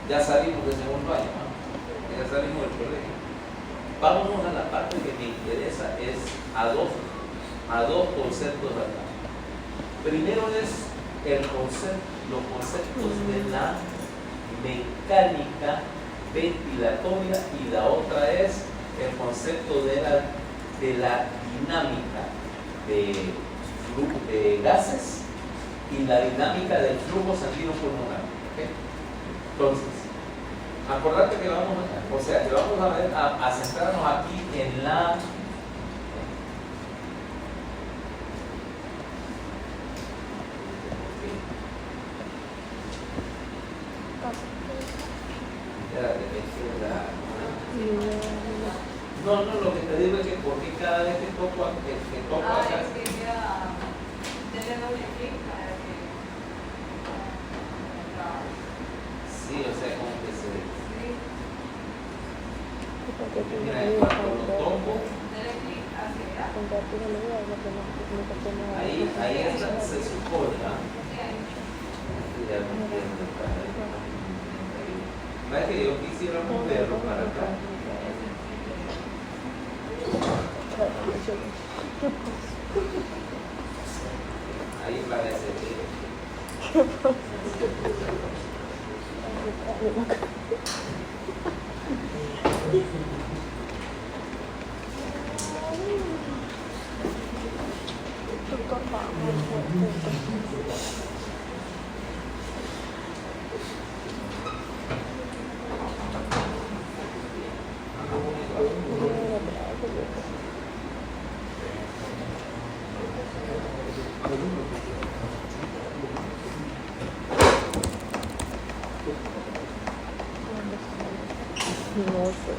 Ya salimos del segundo año, ¿no? Ya salimos del colegio. Vámonos a la parte que me interesa, es a dos conceptos acá. Primero es los conceptos de la mecánica ventilatoria, y la otra es el concepto de la dinámica de gases y la dinámica del flujo sanguíneo pulmonar. ¿Okay? Entonces, acordate que vamos a centrarnos aquí en la no, lo que te digo es que porque cada vez que toco acá. Es que queda tener doble clic para que. Sí, o sea, como que se. Sí. Mira, cuando lo toco, Dale clic hacia allá. ahí se supone, ¿ah? Sí, ahí. Ya no entiendo. No es que yo quisiera moverlo para acá. Ahí parece que. No sé.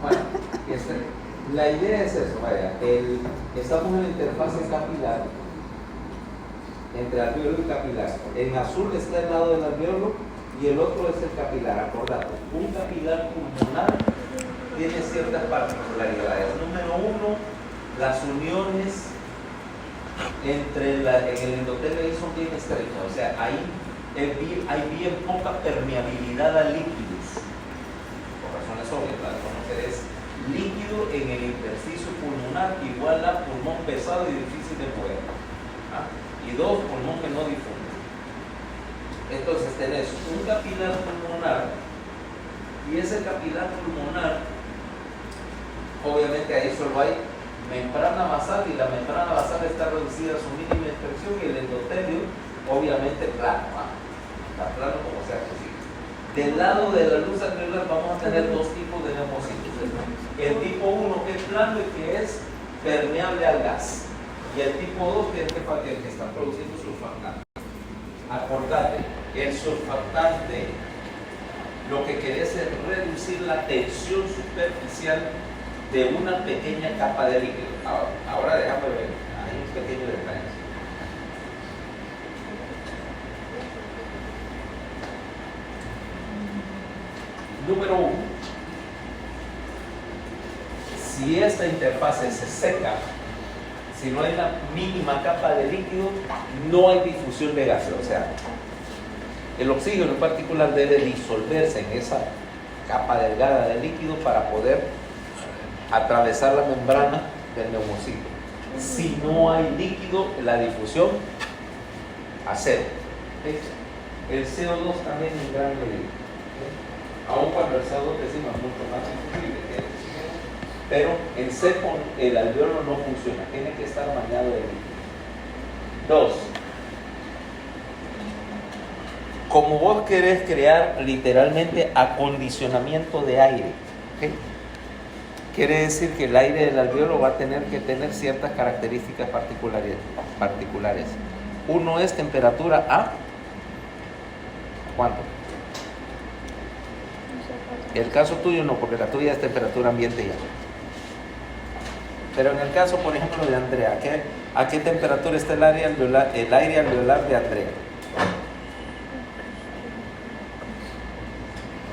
Bueno, la idea es eso, vaya, estamos en la interfase capilar, entre alveolo y capilar. En azul está el lado del alveolo y el otro es el capilar. Acordate, un capilar pulmonar tiene ciertas particularidades. Número uno, las uniones en el endotelio ahí son bien estrechas, o sea, ahí hay bien poca permeabilidad a líquidos, por razones obvias. Para conocer, es líquido en el intersticio pulmonar igual a pulmón pesado y difícil de mover. ¿Ah? Y dos, pulmón que no difunde. Entonces tenés un capilar pulmonar Y ese capilar pulmonar, obviamente ahí solo hay membrana basal y la membrana basal está reducida a su mínima expresión y el endotelio obviamente plano, está plano como sea posible. Del lado de la luz alveolar vamos a tener dos tipos de neumocitos, el tipo 1 que es plano y que es permeable al gas, y el tipo 2 que es el que está produciendo surfactante. Acordate, el surfactante lo que quiere es reducir la tensión superficial de una pequeña capa de líquido. Ahora déjame ver, hay un pequeño detalle. Número 1. Si esta interfase se seca, si no hay una mínima capa de líquido, no hay difusión de gases. O sea, el oxígeno en particular debe disolverse en esa capa delgada de líquido para poder atravesar la membrana del neumocito. Si no hay líquido, la difusión a cero. El CO2 también en gran medida. Aun cuando el CO2 decimos es mucho más difusible que el oxígeno, pero en seco el alveolo no funciona, tiene que estar bañado de líquido. 2. Como vos querés crear literalmente acondicionamiento de aire, ¿okay? Quiere decir que el aire del alveolo va a tener que tener ciertas características particulares. Uno es temperatura a ¿cuánto? El caso tuyo no, porque la tuya es temperatura ambiente ya. Pero en el caso, por ejemplo, de Andrea, ¿a qué temperatura está el aire alveolar de Andrea?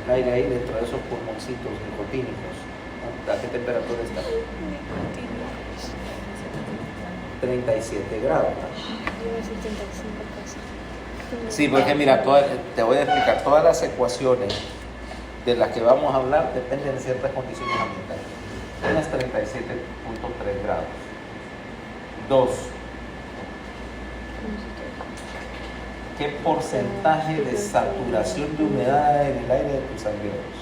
El aire ahí dentro de esos pulmoncitos nicotínicos, ¿no? ¿A qué temperatura está? 37 grados. Sí, porque mira, te voy a explicar, todas las ecuaciones de las que vamos a hablar dependen de ciertas condiciones ambientales. Una es 37.3 grados. 2. ¿Qué porcentaje de saturación de humedad hay en el aire de tus alveolos?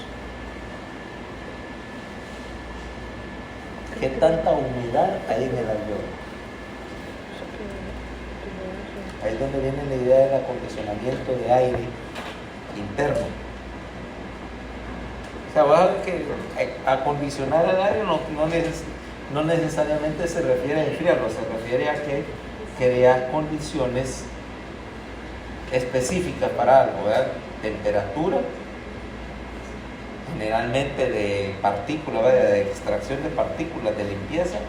¿Qué tanta humedad hay en el alveolo? Ahí es donde viene la idea del acondicionamiento de aire interno. O sea, vas a ver que acondicionar el aire no necesariamente se refiere a enfriarlo, se refiere a que crear condiciones específicas para algo, ¿verdad? Temperatura, generalmente de partículas, ¿verdad? De extracción de partículas, de limpieza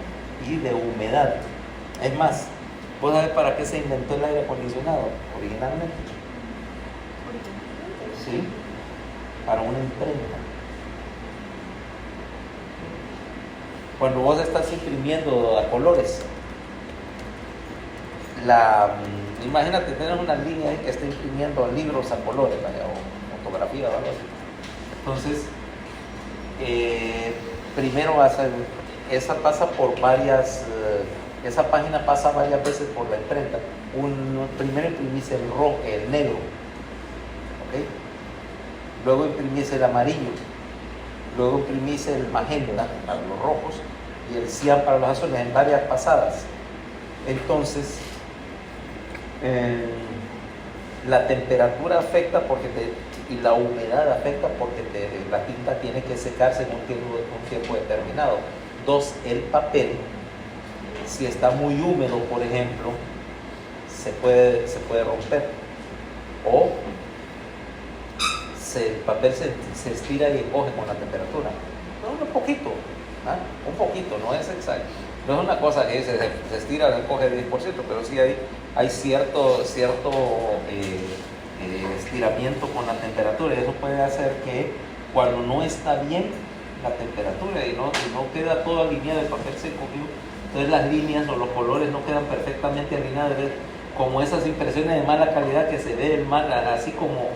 y de humedad. Es más, ¿vos sabés para qué se inventó el aire acondicionado originalmente? Sí, para una imprenta. Cuando vos estás imprimiendo a colores, imagínate tener una línea que está imprimiendo libros a colores, ¿vale? O fotografía o algo así. Entonces, primero esa pasa por varias, esa página pasa varias veces por la imprenta. Primero imprimís el negro, ¿okay? Luego imprimís el amarillo, luego imprimís el magenta para los rojos y el cian para los azules en varias pasadas. Entonces, la temperatura afecta y la humedad afecta porque la tinta tiene que secarse en un tiempo determinado. 2, el papel, si está muy húmedo, por ejemplo, se puede romper, o el papel se estira y encoge con la temperatura. No, un poquito, un poquito, no es exacto. No es una cosa que se estira y encoge 10%, pero sí hay cierto estiramiento con la temperatura, y eso puede hacer que cuando no está bien la temperatura y no queda todo alineado, el papel se cogió, entonces las líneas o los colores no quedan perfectamente alineados, como esas impresiones de mala calidad que se ve así como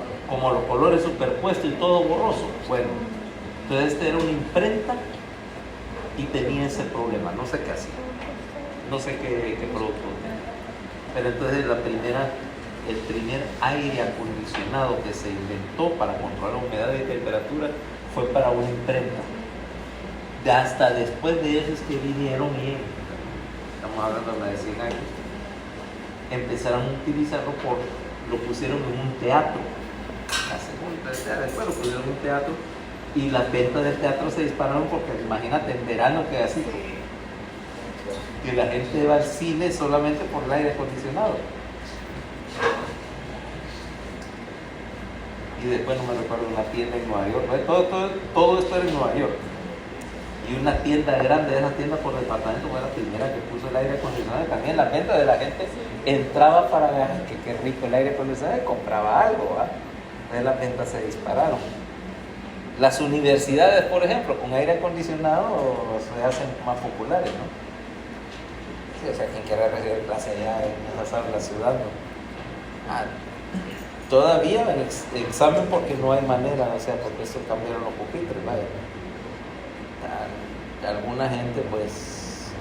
los colores superpuestos y todo borroso. Bueno, entonces esta era una imprenta y tenía ese problema, no sé qué hacía, no sé qué producto tenía, pero entonces el primer aire acondicionado que se inventó para controlar humedad y temperatura fue para una imprenta. Hasta después de eso es que vinieron y, estamos hablando de más de 100 años, empezaron a utilizarlo lo pusieron en un teatro. La segunda, después lo pusieron en un teatro y las ventas del teatro se dispararon porque imagínate en verano que así, que la gente va al cine solamente por el aire acondicionado. Y después no me recuerdo una tienda en Nueva York, todo esto era en Nueva York. Y una tienda grande, de esas tiendas por departamento, fue la primera que puso el aire acondicionado. Y también la venta de la gente entraba para ver que qué rico el aire acondicionado y compraba algo, ¿va? Entonces las ventas se dispararon. Las universidades, por ejemplo, con aire acondicionado se hacen más populares, ¿no? Sí, o sea, quien quiera recibir clase allá en la ciudad, ¿no? Todavía en examen porque no hay manera, o sea, porque eso cambiaron los pupitres, ¿vale? Alguna gente pues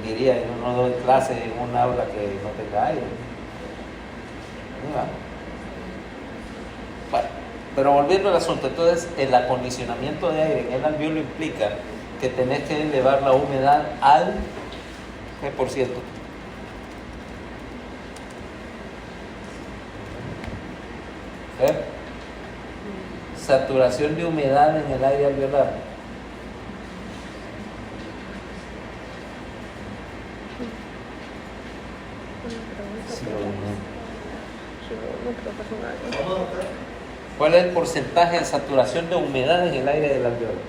diría, yo no doy clase en un aula que no tenga aire. Bueno, pero volviendo al asunto, entonces el acondicionamiento de aire en el alveolo implica que tenés que elevar la humedad al ¿qué por ciento? Saturación de humedad en el aire alveolar. ¿Cuál es el porcentaje de saturación de humedad en el aire del alveolo?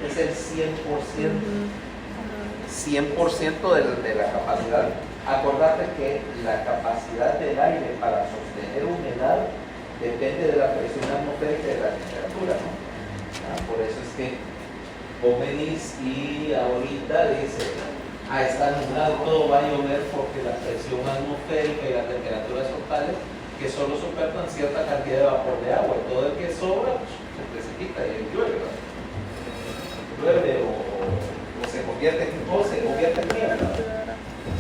Es el 100% de la capacidad. Acordate que la capacidad del aire para sostener humedad depende de la presión atmosférica y de la temperatura, ¿no? Por eso es que vos venís y ahorita dices, está nublado, todo va a llover porque la presión atmosférica y la temperatura son tales que solo soportan cierta cantidad de vapor de agua. Todo el que sobra se precipita y llueve, ¿no? Llueve o se convierte en niebla.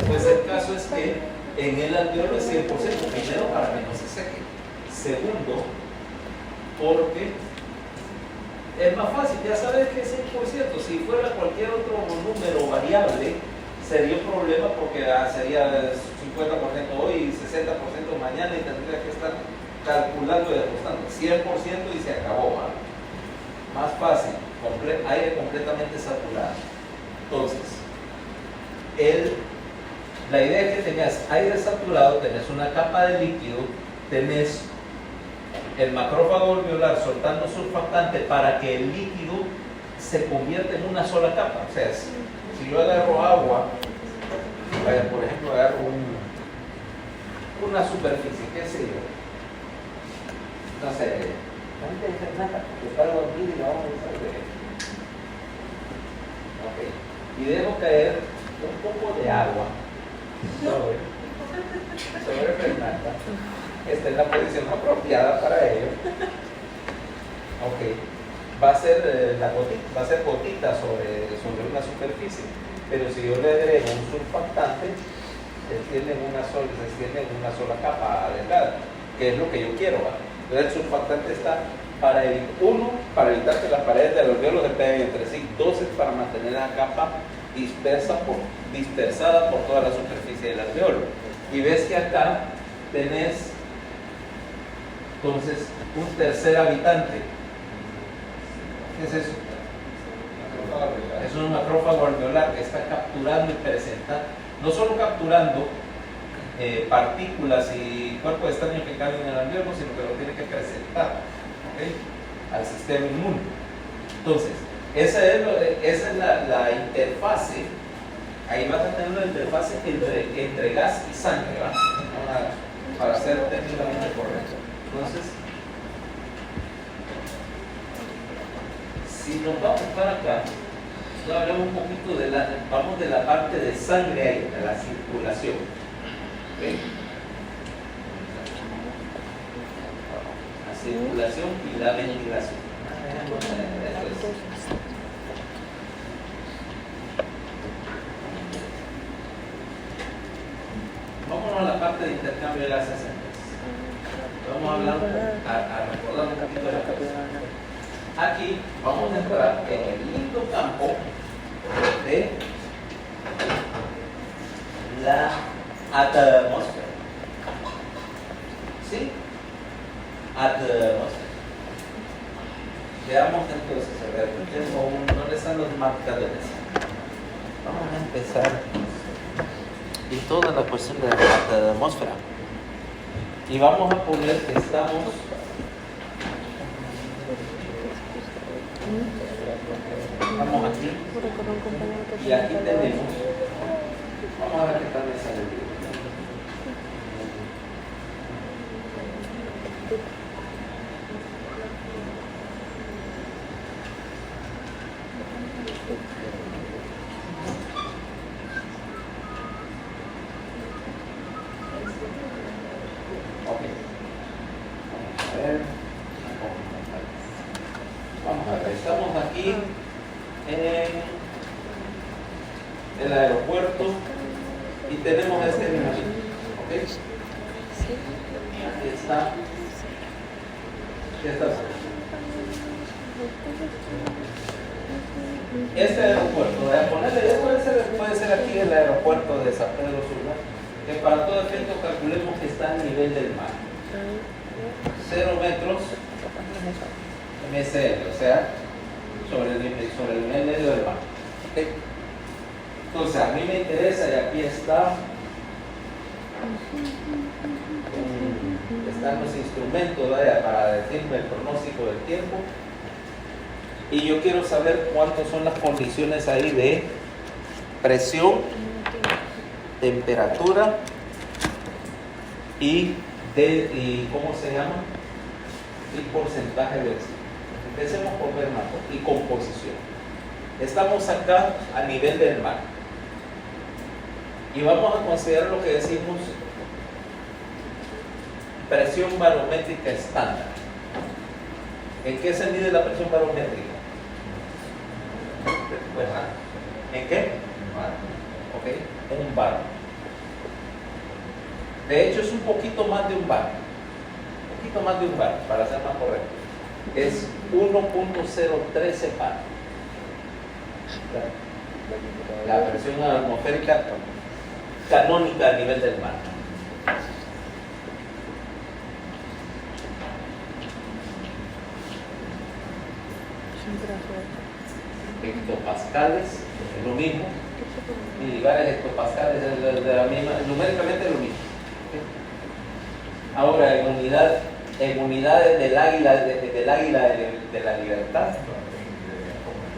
Pues el caso es que en el alveolo es 100%, primero para que no se seque, segundo porque es más fácil, ya sabes que es 100%, si fuera cualquier otro número variable sería un problema porque sería 50% hoy y 60% mañana y tendría que estar calculando y ajustando, 100% y se acabó, ¿va? Más fácil, aire completamente saturado. Entonces, la idea es que tengas aire saturado, tenés una capa de líquido, tenés el macrófago alveolar soltando surfactante para que el líquido se convierta en una sola capa. O sea, si yo agarro agua, por ejemplo, agarro una superficie, qué sé yo, no sé, que está dormido y la vamos a usar de ok, y dejo caer un poco de agua sobre Fernanda. Esta es la posición apropiada para ello. Ok, va a ser gotita sobre una superficie, pero si yo le agrego un surfactante, se extiende en una sola capa delgada, que es lo que yo quiero, ¿va? Entonces el surfactante está para evitar que las paredes del alveolo se peguen entre sí, 2 es para mantener la capa dispersada por toda la superficie del alveolo. Y ves que acá tenés entonces un tercer habitante. ¿Qué es eso? Es un macrófago alveolar que está capturando y presenta, no solo capturando partículas y cuerpos extraños que caen en el alveolo, sino que lo tiene que presentar, ¿okay?, al sistema inmune. Entonces, esa es la interfase. Ahí vas a tener una interfase entre gas y sangre, ¿va? Para ser técnicamente correcto. Entonces, si nos vamos para acá, hablamos un poquito vamos de la parte de sangre ahí, de la circulación. ¿Okay? La circulación y la ventilación. vámonos a la parte de intercambio de gases. Vamos a hablar, a recordar un poquito de la cosa. Aquí vamos a entrar en el lindo campo de la atmósfera. ¿Sí? Atmósfera. Veamos entonces, a ver, ¿dónde están los marcadores? Vamos a empezar. Y toda la cuestión de la atmósfera. Y vamos a poner que estamos aquí y aquí tenemos, vamos a ver qué tal me sale el video. Ok, vamos a ver, estamos aquí en el aeropuerto y tenemos este animalito, ¿ok? Aquí está. ¿Qué está? Este aeropuerto, puede ser aquí el aeropuerto de San Pedro Sula, que para todo efecto calculemos que está a nivel del mar. 0 metros MSL, o sea, sobre el nivel medio del mar. ¿Okay? Entonces, a mí me interesa, y aquí están los instrumentos, ¿vaya?, para decirme el pronóstico del tiempo. Y yo quiero saber cuántas son las condiciones ahí de presión, temperatura y ¿cómo se llama? Y porcentaje de oxígeno. Empecemos por ver más, y composición. Estamos acá a nivel del mar. Y vamos a considerar lo que decimos presión barométrica estándar. ¿En qué se mide la presión barométrica? ¿En qué? Ok, un bar. De hecho es un poquito más de un bar. Un poquito más de un bar, para ser más correcto. Es 1.013 bar. La presión atmosférica canónica a nivel del mar. Hectopascales, es lo mismo. Milibares, hectopascales, es la misma, numéricamente es lo mismo. Ahora, en unidades del águila de la libertad,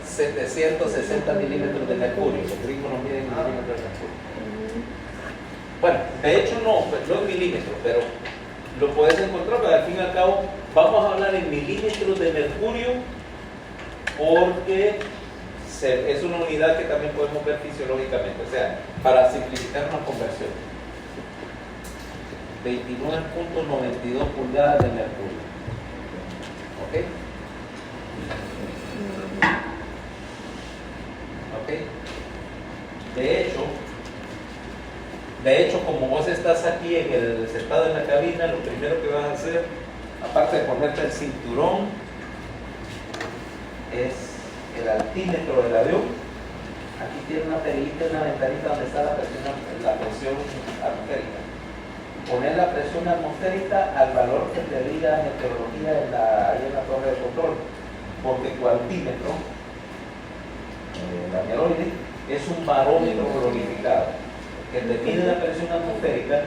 760 milímetros de mercurio. Los gringos no miden milímetros de mercurio. Bueno, de hecho no en milímetros, pero lo puedes encontrar, pero al fin y al cabo vamos a hablar en milímetros de mercurio porque es una unidad que también podemos ver fisiológicamente, o sea, para simplificar una conversión. 29.92 pulgadas de mercurio. ¿Ok? ¿Ok? De hecho, como vos estás aquí sentado en la cabina, lo primero que vas a hacer, aparte de ponerte el cinturón, es el altímetro del avión. Aquí tiene una perillita, una ventanita donde está la presión atmosférica. Poner la presión atmosférica al valor que te diga meteorología ahí en la torre de control, porque tu altímetro, el aneroide, es un barómetro glorificado que te mide la presión atmosférica,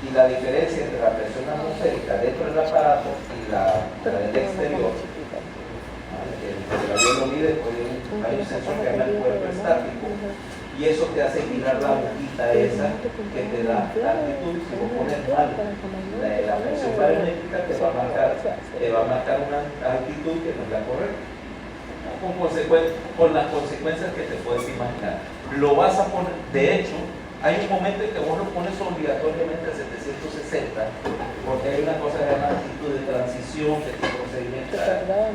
y la diferencia entre la presión atmosférica dentro del aparato y la del exterior, el avión lo mide, pues hay un sensor que llama el cuerpo estático, y eso te hace girar la boquita esa que te da la altitud. Si vos pones mal la presión barométrica, te va a marcar una altitud que no es la correcta, con las consecuencias que te puedes imaginar. Lo vas a poner, de hecho, hay un momento en que vos lo pones obligatoriamente a 760, porque hay una cosa que se llama actitud de transición que tu procedimiento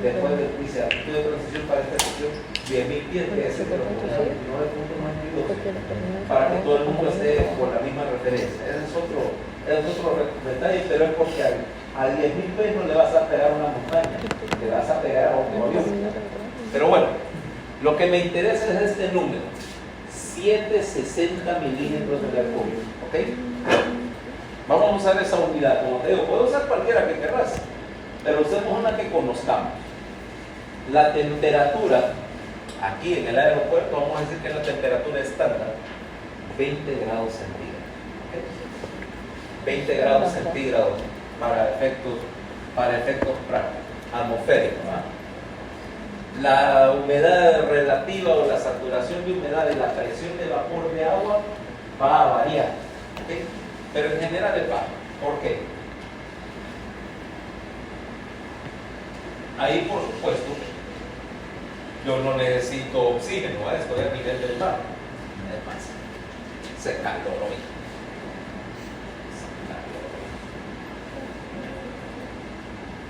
después dice actitud de transición para esta sección 10.000 pies, que es el 29.92, para que todo el mundo esté con la misma referencia. Es es otro detalle, pero es porque a 10.000 pies no le vas a pegar una montaña, le vas a pegar a un avión. Pero bueno, lo que me interesa es este número, 760 milímetros de mercurio, ¿ok? Vamos a usar esa unidad, como te digo, puedo usar cualquiera que querrás, pero usemos una que conozcamos. La temperatura, aquí en el aeropuerto, vamos a decir que la temperatura estándar, 20 grados centígrados. ¿Okay? 20 grados centígrados para efectos atmosféricos. ¿No? La humedad relativa o la saturación de humedad y la presión de vapor de agua va a variar. ¿Okay? Pero en general es bajo. ¿Por qué? Ahí, por supuesto, yo no necesito oxígeno, ¿eh? Estoy a nivel del mar. Es más, se calor hoy.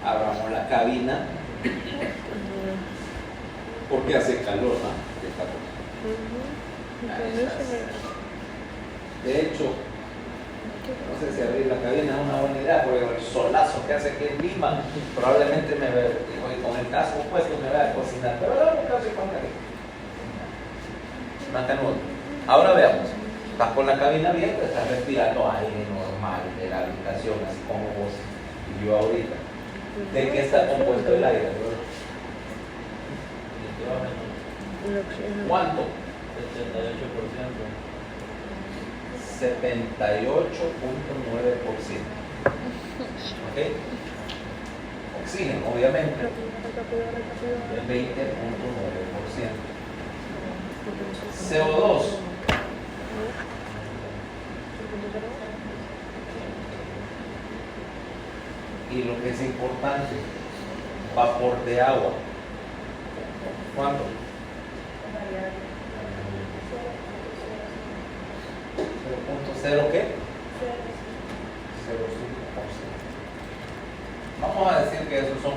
Abramos la cabina porque hace calor, ¿no? De hecho, no sé si abrir la cabina es una buena idea, porque el solazo que hace aquí en Lima probablemente me ve, con el casco puesto me vaya a cocinar, pero dame un caso y ponga ahí. Mantenudo. Ahora veamos, estás con la cabina abierta, estás respirando aire normal de la habitación, así como vos y yo ahorita. ¿De qué está compuesto el aire? ¿Cuánto? 78.9%. ¿Ok? Oxígeno, obviamente, el 20.9%. CO2. Y lo que es importante, vapor de agua. ¿Cuánto? ¿0.0 qué? 0.5%. Vamos a decir que esos son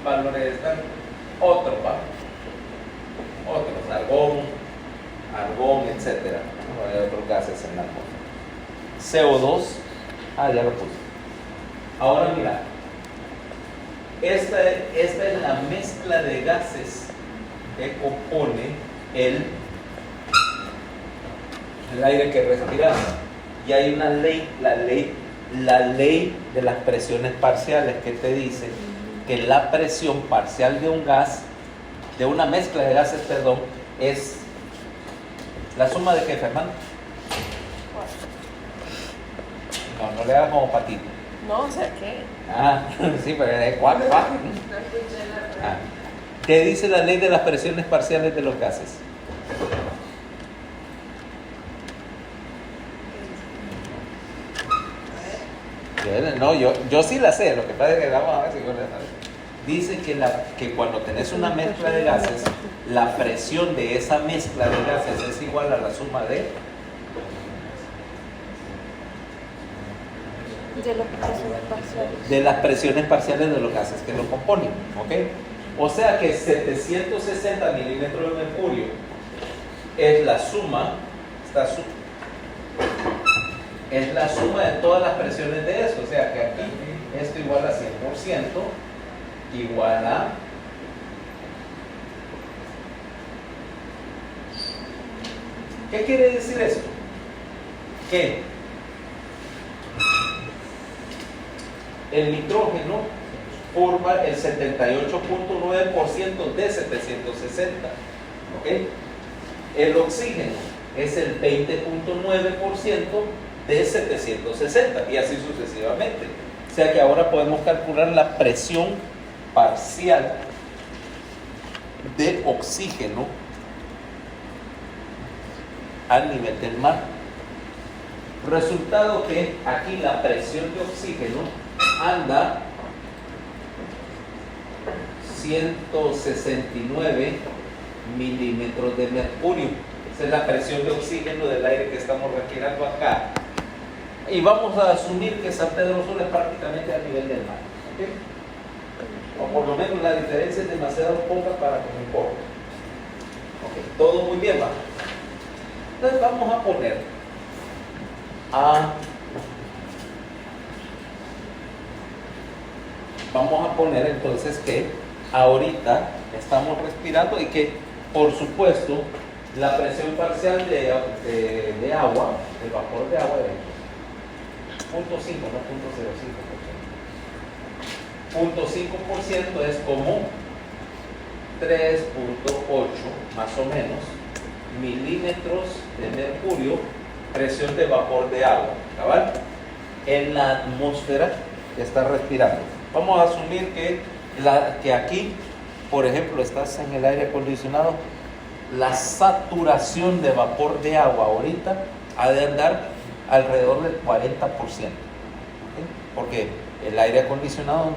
valores, están otros valores, otros, argón, etcétera. Hay otros gases en la atmósfera. CO2, ya lo puse. Ahora mira, esta es la mezcla de gases que compone el aire que respiramos. Y hay una ley, la ley de las presiones parciales, que te dice que la presión parcial de un gas, de una mezcla de gases, perdón, es la suma de qué, Fernando. No le hagas como patito. No, o sea, ¿qué? Sí, pero es cuac. ¿Qué dice la ley de las presiones parciales de los gases? No, yo sí la sé, lo que pasa es que vamos a ver si yo la sé. Dice que cuando tenés una mezcla de gases, la presión de esa mezcla de gases es igual a la suma de las presiones parciales de los gases que lo componen. ¿Okay? O sea que 760 milímetros de mercurio es la suma, es la suma de todas las presiones de eso. O sea que aquí esto igual a 100%, igual a ¿qué quiere decir esto? Que el nitrógeno forma el 78.9% de 760. ¿Okay? El oxígeno es el 20.9% de 760 y así sucesivamente. O sea que ahora podemos calcular la presión parcial de oxígeno al nivel del mar. Resultado que aquí la presión de oxígeno anda 169 milímetros de mercurio. Esa es la presión de oxígeno del aire que estamos respirando acá. Y vamos a asumir que San Pedro Sula es prácticamente a nivel del mar. ¿Okay? O por lo menos la diferencia es demasiado poca para que me importe. Okay. Todo muy bien, ¿va? Entonces vamos a poner a poner entonces que ahorita estamos respirando y que, por supuesto, la presión parcial de agua, el vapor de agua, es 0.5, no 0.05%. 0.5% es como 3.8 más o menos milímetros de mercurio, presión de vapor de agua, ¿cabal? En la atmósfera que está respirando. Vamos a asumir que aquí, por ejemplo, estás en el aire acondicionado, la saturación de vapor de agua ahorita ha de andar alrededor del 40%. ¿Okay? Porque el aire acondicionado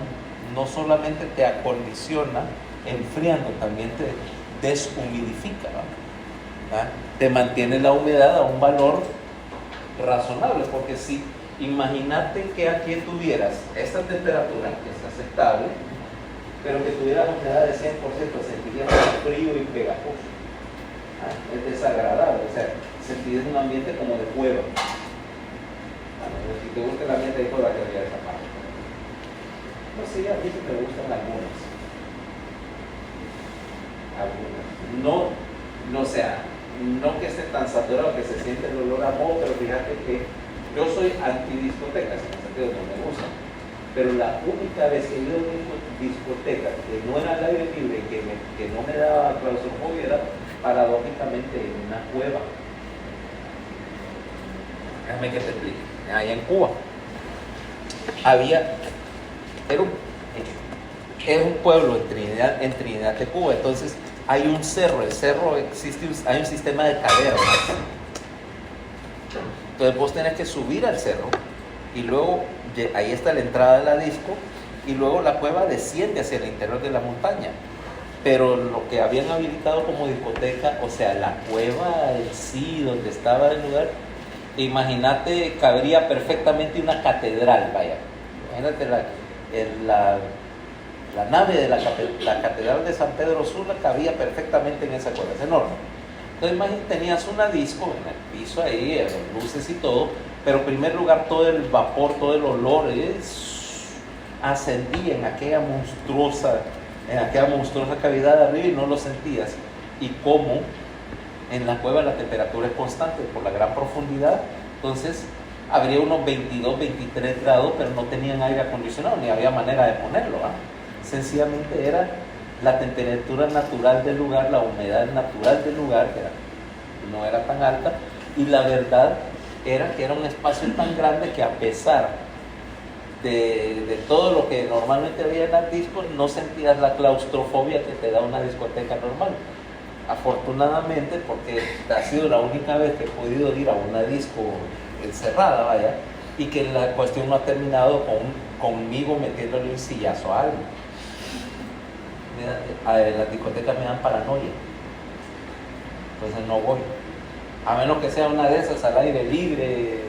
no solamente te acondiciona enfriando, también te deshumidifica, ¿verdad? Te mantiene la humedad a un valor razonable, porque si imagínate que aquí tuvieras esta temperatura que es aceptable, pero que tuvieras humedad de 100%, sentirías frío y pegajoso. Es desagradable, o sea, sentirías un ambiente como de cueva. Si te gusta el ambiente de cueva, te voy a esa parte. No sé, a mí sí me gustan algunas. No sea, no que esté tan saturado que se siente el olor a moho, pero fíjate que yo soy antidiscotecas, en el sentido de que no me gusta. Pero la única vez que he ido a una discoteca que no era al aire libre y que no me daba claustrofobia era paradójicamente en una cueva. Déjame que te explique. Allá en Cuba era un pueblo en Trinidad de Cuba, entonces hay un cerro, el cerro hay un sistema de cavernas. Entonces vos tenés que subir al cerro y luego ahí está la entrada de la disco y luego la cueva desciende hacia el interior de la montaña. Pero lo que habían habilitado como discoteca, o sea, la cueva en sí, donde estaba el lugar, imagínate, cabría perfectamente una catedral, vaya. Imagínate la nave de la catedral de San Pedro Sula cabía perfectamente en esa cueva, es enorme. Entonces imagínate, tenías una disco en el piso ahí, luces y todo, pero en primer lugar todo el vapor, todo el olor ascendía en aquella monstruosa cavidad de arriba y no lo sentías. Y como en la cueva la temperatura es constante por la gran profundidad, entonces habría unos 22, 23 grados, pero no tenían aire acondicionado, ni había manera de ponerlo, ¿eh? Sencillamente era la temperatura natural del lugar, la humedad natural del lugar, que no era tan alta, y la verdad era que era un espacio tan grande que a pesar de todo lo que normalmente había en las discos, no sentías la claustrofobia que te da una discoteca normal. Afortunadamente, porque ha sido la única vez que he podido ir a una disco encerrada, vaya, y que la cuestión no ha terminado conmigo metiéndole un sillazo a alguien. Las discotecas me dan paranoia, entonces no voy, a menos que sea una de esas al aire libre,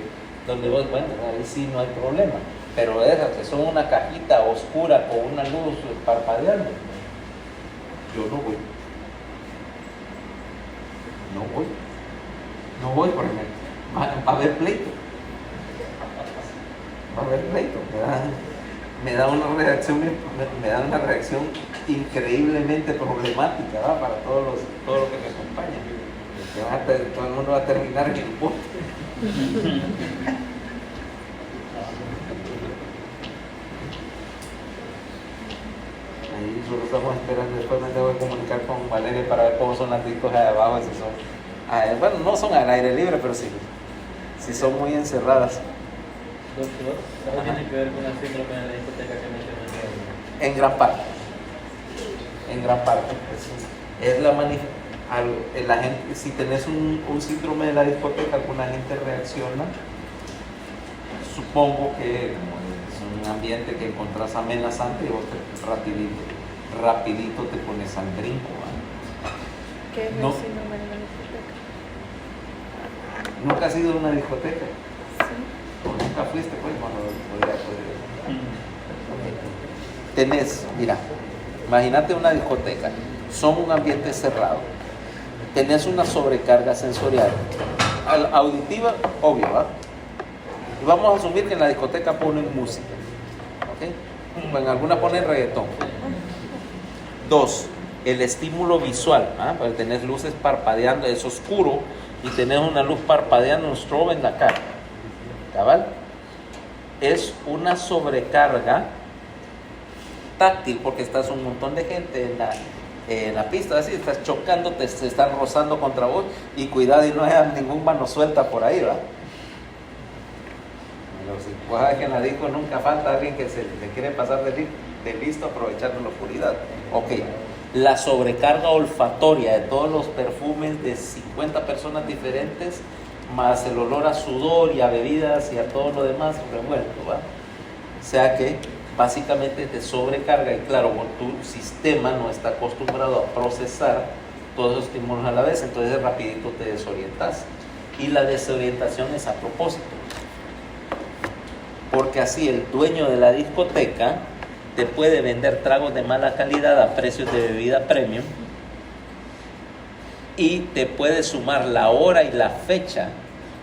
donde vos, bueno, ahí sí no hay problema, pero esas que son una cajita oscura con una luz parpadeando, yo no voy. No voy porque va a haber pleito. Me da una reacción increíblemente problemática, ¿verdad? Para todo lo que me acompaña. Todo el mundo va a terminar en el bote. Ahí solo estamos esperando, después me tengo que comunicar con Valeria para ver cómo son las discos allá abajo, si son, bueno, no son al aire libre, pero sí, si son muy encerradas. Doctor, ¿eso tiene que ver con la síndrome de la discoteca que mencionaste? En gran parte. Es la gente, si tenés un síndrome de la discoteca, alguna gente reacciona, supongo que es un ambiente que encontrás amenazante y vos rapidito te pones al brinco. ¿Qué es No. el síndrome de la discoteca? ¿Nunca has ido a una discoteca? Sí. ¿O nunca fuiste? Pues bueno, tenés, mira, imagínate una discoteca, son un ambiente cerrado, tenés una sobrecarga sensorial, auditiva, obvio, ¿va? Y vamos a asumir que en la discoteca ponen música, ¿ok? En algunas ponen reggaetón. 2, el estímulo visual, para tener luces parpadeando, es oscuro y tener una luz parpadeando, un strobe en la cara. ¿Cabal? Es una sobrecarga táctil porque estás un montón de gente en la pista, así estás chocando, se están rozando contra vos y cuidado y no haya ningún mano suelta por ahí, ¿va? Pero si vos sabes que en la disco nunca falta alguien que se le quiere pasar de listo aprovechando la oscuridad. Ok, la sobrecarga olfatoria de todos los perfumes de 50 personas diferentes, más el olor a sudor y a bebidas y a todo lo demás revuelto, ¿va? O sea que básicamente te sobrecarga y claro, tu sistema no está acostumbrado a procesar todos esos estímulos a la vez, entonces rapidito te desorientas. Y la desorientación es a propósito, porque así el dueño de la discoteca te puede vender tragos de mala calidad a precios de bebida premium y te puede sumar la hora y la fecha,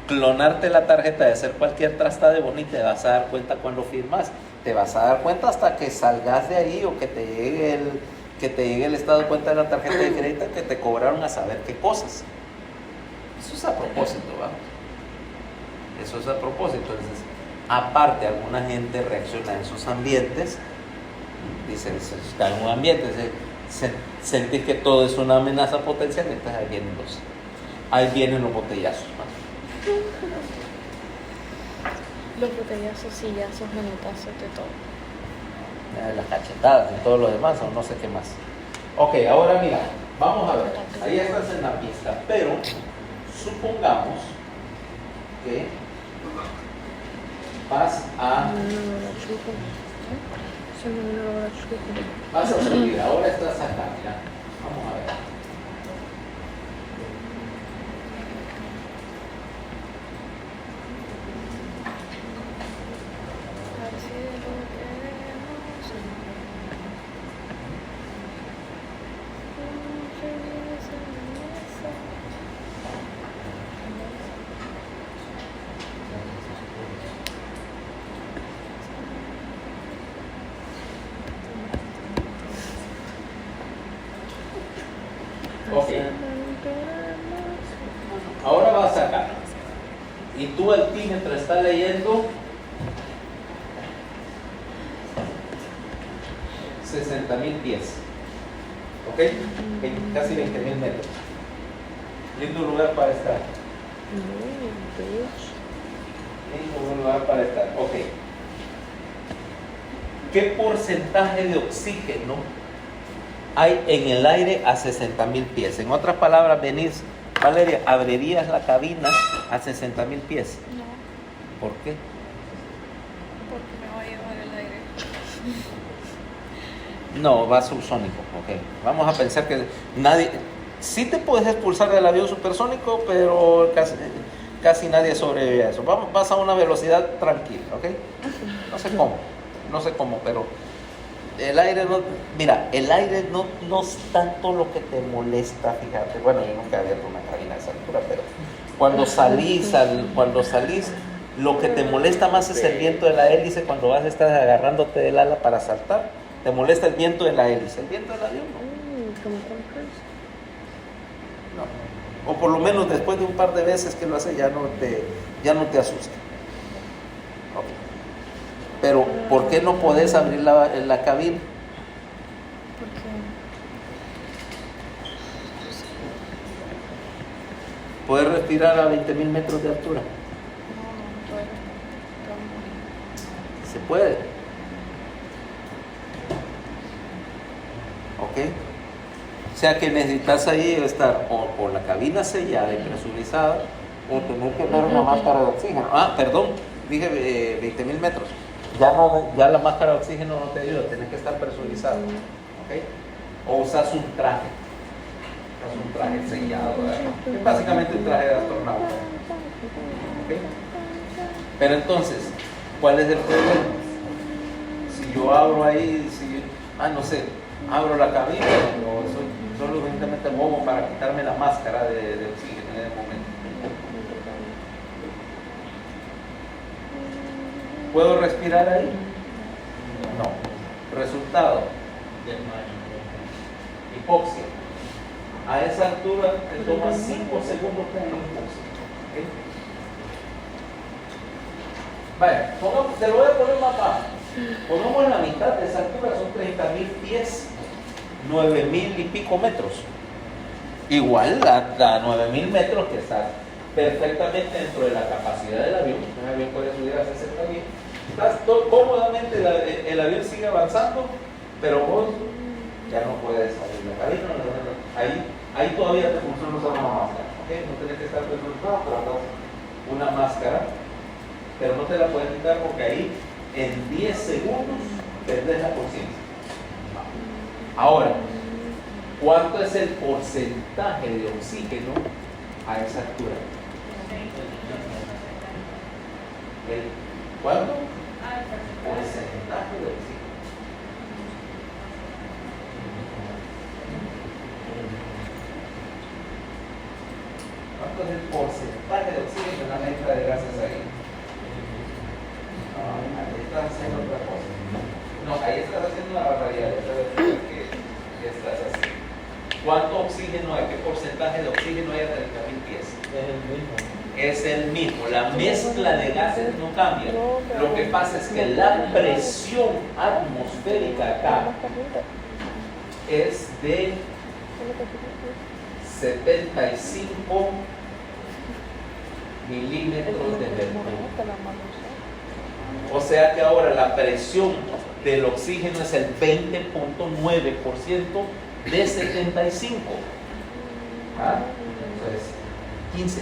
clonarte la tarjeta de hacer cualquier trasta de bonita, te vas a dar cuenta cuando firmas. Te vas a dar cuenta hasta que salgas de ahí o que te llegue el estado de cuenta de la tarjeta de crédito que te cobraron a saber qué cosas. Eso es a propósito, ¿va? Eso es a propósito. Entonces, aparte, alguna gente reacciona en esos ambientes, dice, está en un ambiente, sentir que todo es una amenaza potencial, entonces ahí vienen los botellazos, ¿no? Los botellazos, sillazos, manotazos, de todo. Las cachetadas y todo lo demás, o no sé qué más. Ok, ahora mira, vamos a ver. Ahí estás en la pista, pero supongamos que vas a subir. Ahora estás acá, mira. Vamos a ver. Ok. Ahora vas acá. Y tu altímetro está leyendo 60,000 pies. ¿Ok? Casi 20,000 metros. Lindo lugar para estar. Lindo lugar para estar. Ok. ¿Qué porcentaje de oxígeno hay en el aire a 60,000 pies? En otras palabras, venís, Valeria, ¿abrirías la cabina a 60,000 pies? No. ¿Por qué? Porque me va a llevar el aire. No, va subsónico, ok. Vamos a pensar que sí te puedes expulsar del avión supersónico, pero casi nadie sobrevive a eso. Vas a una velocidad tranquila, ok. No sé cómo, pero el aire el aire no es tanto lo que te molesta, fíjate. Bueno, yo nunca he abierto una cabina a esa altura, pero cuando salís, lo que te molesta más es el viento de la hélice cuando vas a estar agarrándote del ala para saltar. Te molesta el viento de la hélice, el viento del avión no. Como Tom Cruise. No. O por lo menos después de un par de veces que lo hace ya no te asusta. Ok. Pero ¿por qué no podés abrir la cabina? Porque Puedes respirar a 20,000 metros de altura. no puedo. Se puede. ¿Ok? O sea que necesitas ahí estar o con la cabina sellada y presurizada o tener que dar una máscara de oxígeno. Perdón, dije 20,000 metros. Ya la máscara de oxígeno no te ayuda, tienes que estar presurizado. ¿Ok? O usas un traje. Un traje sellado, ¿verdad? Es básicamente un traje de astronauta. ¿Ok? Pero entonces, ¿cuál es el problema? Si yo abro ahí, no sé, abro la cabina, o soy lo suficientemente bobo para quitarme la máscara de oxígeno en el momento. ¿Puedo respirar ahí? No. Resultado, hipoxia. A esa altura te toma 5 segundos con hipoxia. ¿Okay? Vaya, te lo voy a poner más bajo. Pongamos la mitad de esa altura, son 30.000 pies, 9.000 y pico metros. Igual a 9.000 metros, que está perfectamente dentro de la capacidad del avión. Un avión puede subir a 60.000. Estás cómodamente, el avión sigue avanzando, pero vos ya no puedes salir de la cabina. Ahí todavía te funciona usar una máscara. ¿Okay? No tienes que estar preocupado, pero andas una máscara, pero no te la puedes quitar porque ahí en 10 segundos perdés la conciencia. Ahora, ¿cuánto es el porcentaje de oxígeno a esa altura? ¿Cuánto? Porcentaje de oxígeno. ¿Cuánto es el porcentaje de oxígeno en la mezcla de gases ahí? Ahí estás haciendo otra cosa. No, ahí estás haciendo una barbaridad. ¿Qué estás haciendo? ¿Cuánto oxígeno hay? ¿Qué porcentaje de oxígeno hay a 30.000 pies? Es el mismo. Es el mismo. La mezcla de gases no cambia. Lo que pasa es que la presión atmosférica acá es de 75 milímetros de mercurio. O sea que ahora la presión del oxígeno es el 20.9% de 75. Entonces, 15.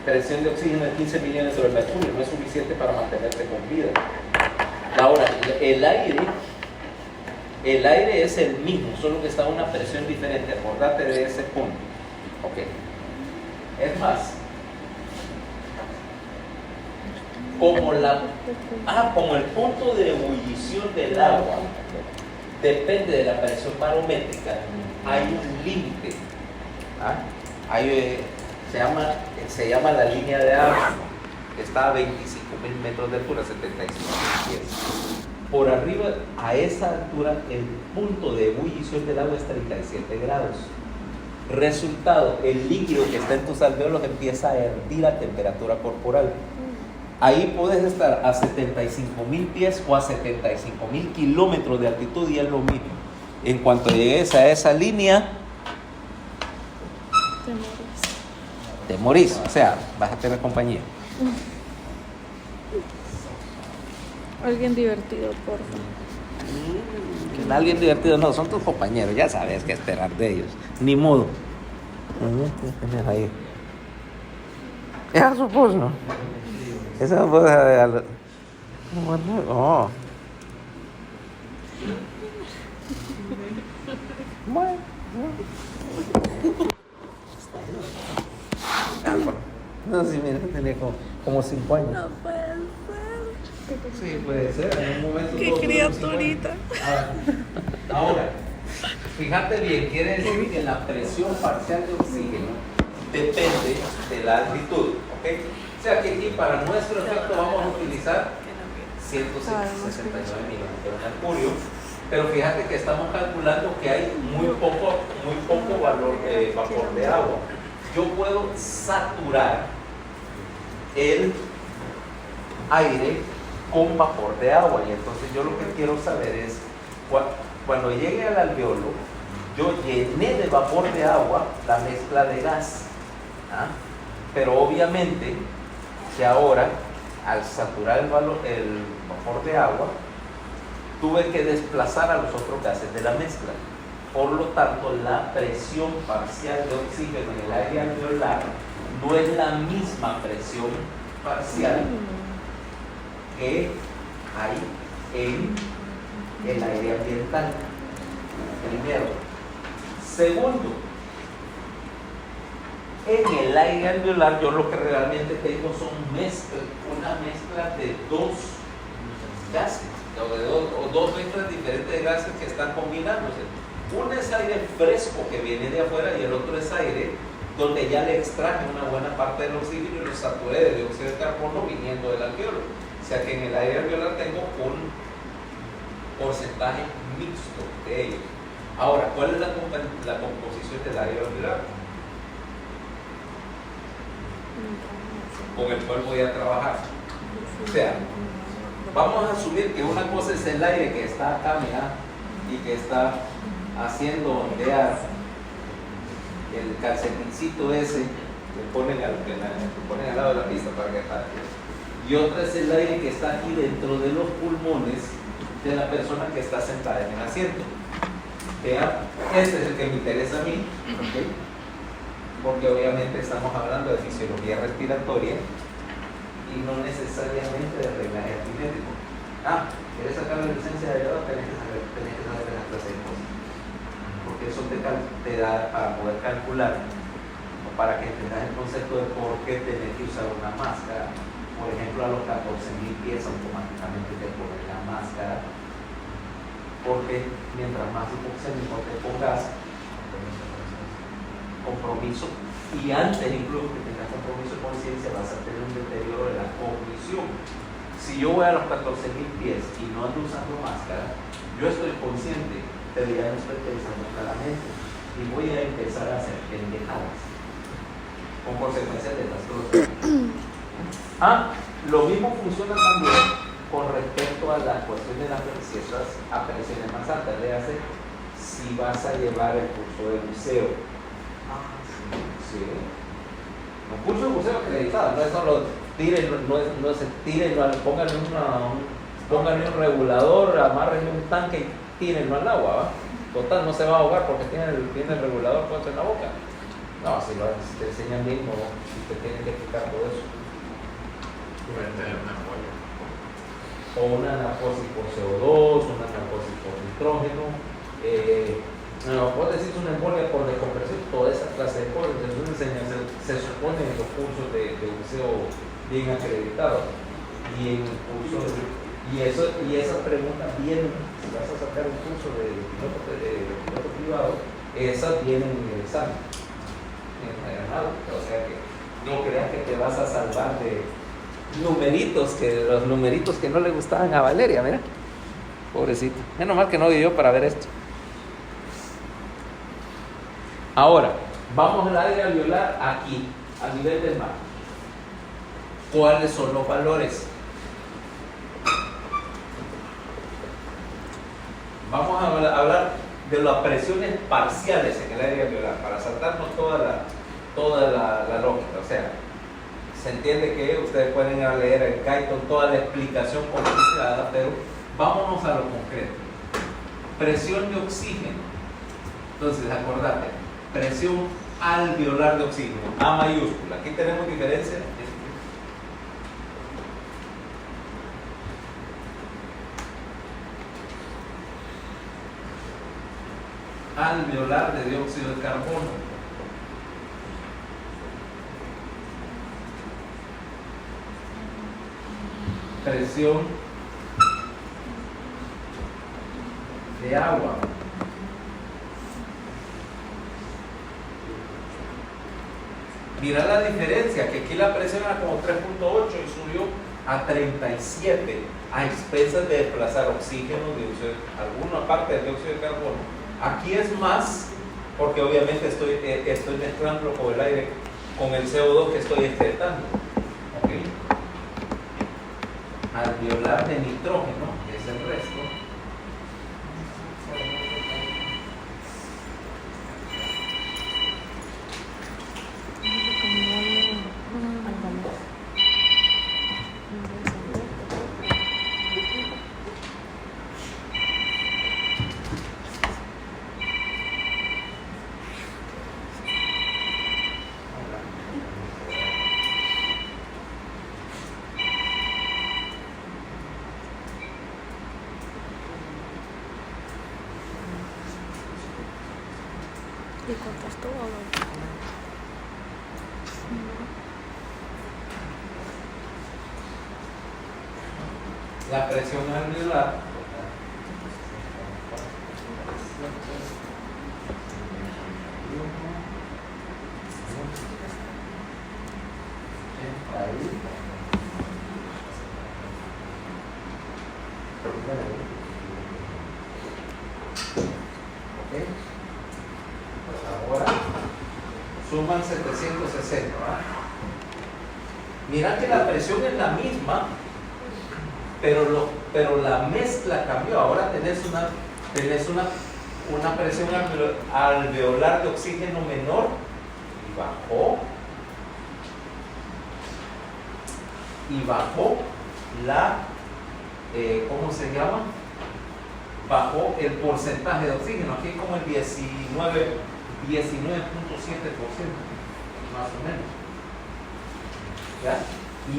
Presión de oxígeno de 15 milímetros de mercurio no es suficiente para mantenerte con vida. Ahora, el aire es el mismo, solo que está a una presión diferente. Acordate de ese punto. Ok. Es más, como el punto de ebullición del agua depende de la presión barométrica, hay un límite. Se llama la línea de Armstrong, que está a 25.000 metros de altura, 75.000 pies. Por arriba, a esa altura, el punto de ebullición del agua es 37 grados. Resultado, el líquido que está en tus alvéolos empieza a hervir a temperatura corporal. Ahí puedes estar a 75.000 pies o a 75.000 kilómetros de altitud y es lo mismo. En cuanto llegues a esa línea, te morís. O sea, vas a tener compañía. Alguien divertido, por favor. Alguien divertido no, son tus compañeros, ya sabes qué esperar de ellos. Ni modo. Ahí. Ya supongo, ¿no? Esa no puede ser. Oh. Bueno. No, sí, mira, tenía como 5 años. No puede ser. Sí, puede ser. En un momento. Qué criaturita. Ahora, fíjate bien, quiere decir que la presión parcial de oxígeno depende de la altitud, ¿ok? O sea que aquí para nuestro efecto vamos a utilizar 169 milímetros de mercurio, pero fíjate que estamos calculando que hay muy poco vapor de agua. Yo puedo saturar el aire con vapor de agua, y entonces yo lo que quiero saber es cuando llegue al alveolo, yo llené de vapor de agua la mezcla de gas, pero obviamente que ahora al saturar el vapor de agua tuve que desplazar a los otros gases de la mezcla, por lo tanto la presión parcial de oxígeno en el aire alveolar no es la misma presión parcial que hay en el aire ambiental. Primero. Segundo, en el aire alveolar yo lo que realmente tengo son una mezcla de dos gases, o dos mezclas diferentes de gases que están combinándose. Uno es aire fresco que viene de afuera y el otro es aire donde ya le extraje una buena parte del oxígeno y lo saturé de dióxido de carbono viniendo del alveolo. O sea que en el aire alveolar tengo porcentaje mixto de ellos. Ahora, ¿cuál es la composición del aire alveolar? Con el cual voy a trabajar. O sea, vamos a asumir que una cosa es el aire que está acá, mira, y que está haciendo ondear el calcetincito ese que ponen al lado de la pista para que pase. Y otra es el aire que está aquí dentro de los pulmones de la persona que está sentada en el asiento. Vean, este es el que me interesa a mí, ¿okay? Porque obviamente estamos hablando de fisiología respiratoria y no necesariamente de drenaje aritmético. ¿Quieres sacar la licencia de ayuda? Tenés que saber las clases de cosas. Porque eso te da para poder calcular o para que tengas el concepto de por qué tenés que usar una máscara. Por ejemplo, a los 14.000 pies automáticamente te pones la máscara, porque mientras más hipoxémico te pongas, compromiso, y antes incluso que tengas compromiso de conciencia, vas a tener un deterioro de la cognición. Si yo voy a los 14.000 pies y no ando usando máscara, yo estoy consciente, pero ya no estoy pensando claramente y voy a empezar a hacer pendejadas con consecuencias desastrosas. Lo mismo funciona también con respecto a la cuestión de las si estás a presiones más altas. Le hace si vas a llevar el curso de buceo. Sí. Un curso de buceo acreditado, no es solo tírenlo, no se tírenlo, pónganle un regulador, amárrenle un tanque y tírenlo al agua, ¿va? Total, no se va a ahogar porque tiene el regulador puesto en la boca. No, si te enseñan mismo, si te tienen que explicar todo eso. O una narcosis por CO2, una narcosis por nitrógeno, vos decís una embolia por descompresión, toda esa clase de cosas. Se supone en los cursos de buceo bien acreditados. Y en el curso y esas preguntas vienen, si vas a sacar un curso de piloto privado, esas vienen en el examen. O sea que no creas que te vas a salvar de los numeritos que no le gustaban a Valeria, mira, pobrecito. Menos mal que no vivió para ver esto. Ahora, vamos al aire alveolar aquí, a nivel del mar. ¿Cuáles son los valores? Vamos a hablar de las presiones parciales en el aire alveolar, para saltarnos toda la lógica. O sea, se entiende que ustedes pueden leer en Kaiton toda la explicación complicada, pero vámonos a lo concreto. Presión de oxígeno. Entonces, acordate, presión alveolar de oxígeno, A mayúscula. Aquí tenemos diferencia. Alveolar de dióxido de carbono. Presión de agua. Mira la diferencia, que aquí la presión era como 3.8 y subió a 37 a expensas de desplazar oxígeno, alguna parte del dióxido de carbono. Aquí es más, porque obviamente estoy mezclando con el aire, con el CO2 que estoy excretando. ¿Okay? Alveolar de nitrógeno, que es el resto. ¿Y contestó o no? La presión alveolar en 760, ¿verdad? Mira que la presión es la misma, pero la mezcla cambió. Ahora tenés una presión alveolar de oxígeno menor y bajó la, ¿cómo se llama? Bajó el porcentaje de oxígeno, aquí como el 19.7%, más o menos. ¿Ya?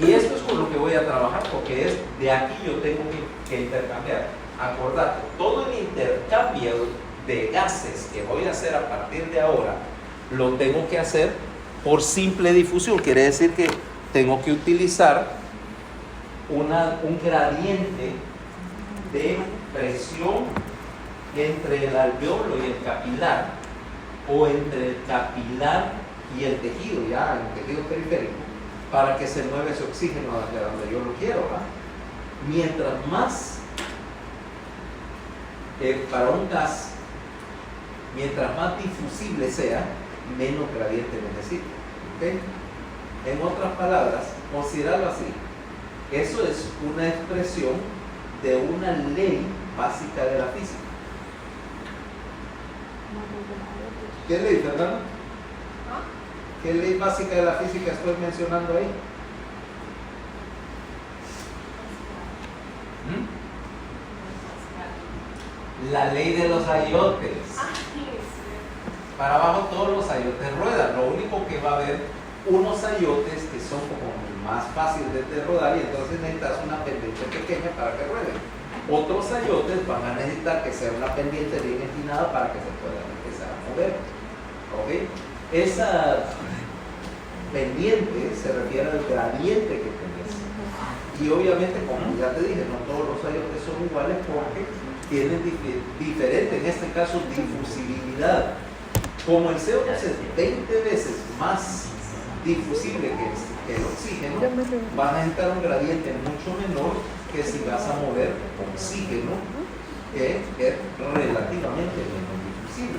Y esto es con lo que voy a trabajar, porque es de aquí yo tengo que intercambiar. Acordate, todo el intercambio de gases que voy a hacer a partir de ahora, lo tengo que hacer por simple difusión. Quiere decir que tengo que utilizar un gradiente de presión entre el alveolo y el capilar, o entre el capilar y el tejido, ya el tejido periférico, para que se mueva ese oxígeno hacia donde yo lo quiero, ¿verdad? Mientras más para un gas, mientras más difusible sea, menos gradiente necesita. ¿Okay? En otras palabras, considerarlo así, eso es una expresión de una ley básica de la física. ¿Qué ley, Fernanda? ¿Qué ley básica de la física estoy mencionando ahí? La ley de los ayotes. Para abajo todos los ayotes ruedan. Lo único que va a haber unos ayotes que son como más fáciles de rodar, y entonces necesitas una pendiente pequeña para que rueden. Otros ayotes van a necesitar que sea una pendiente bien empinada para que se puedan empezar a mover. ¿Ok? Esa pendiente se refiere al gradiente que tenés. Y obviamente, como ya te dije, no todos los ayotes son iguales porque tienen diferente, en este caso, difusibilidad. Como el CO2 es 20 veces más difusible que el oxígeno, van a necesitar un gradiente mucho menor que si vas a mover oxígeno, que es relativamente menos difusible.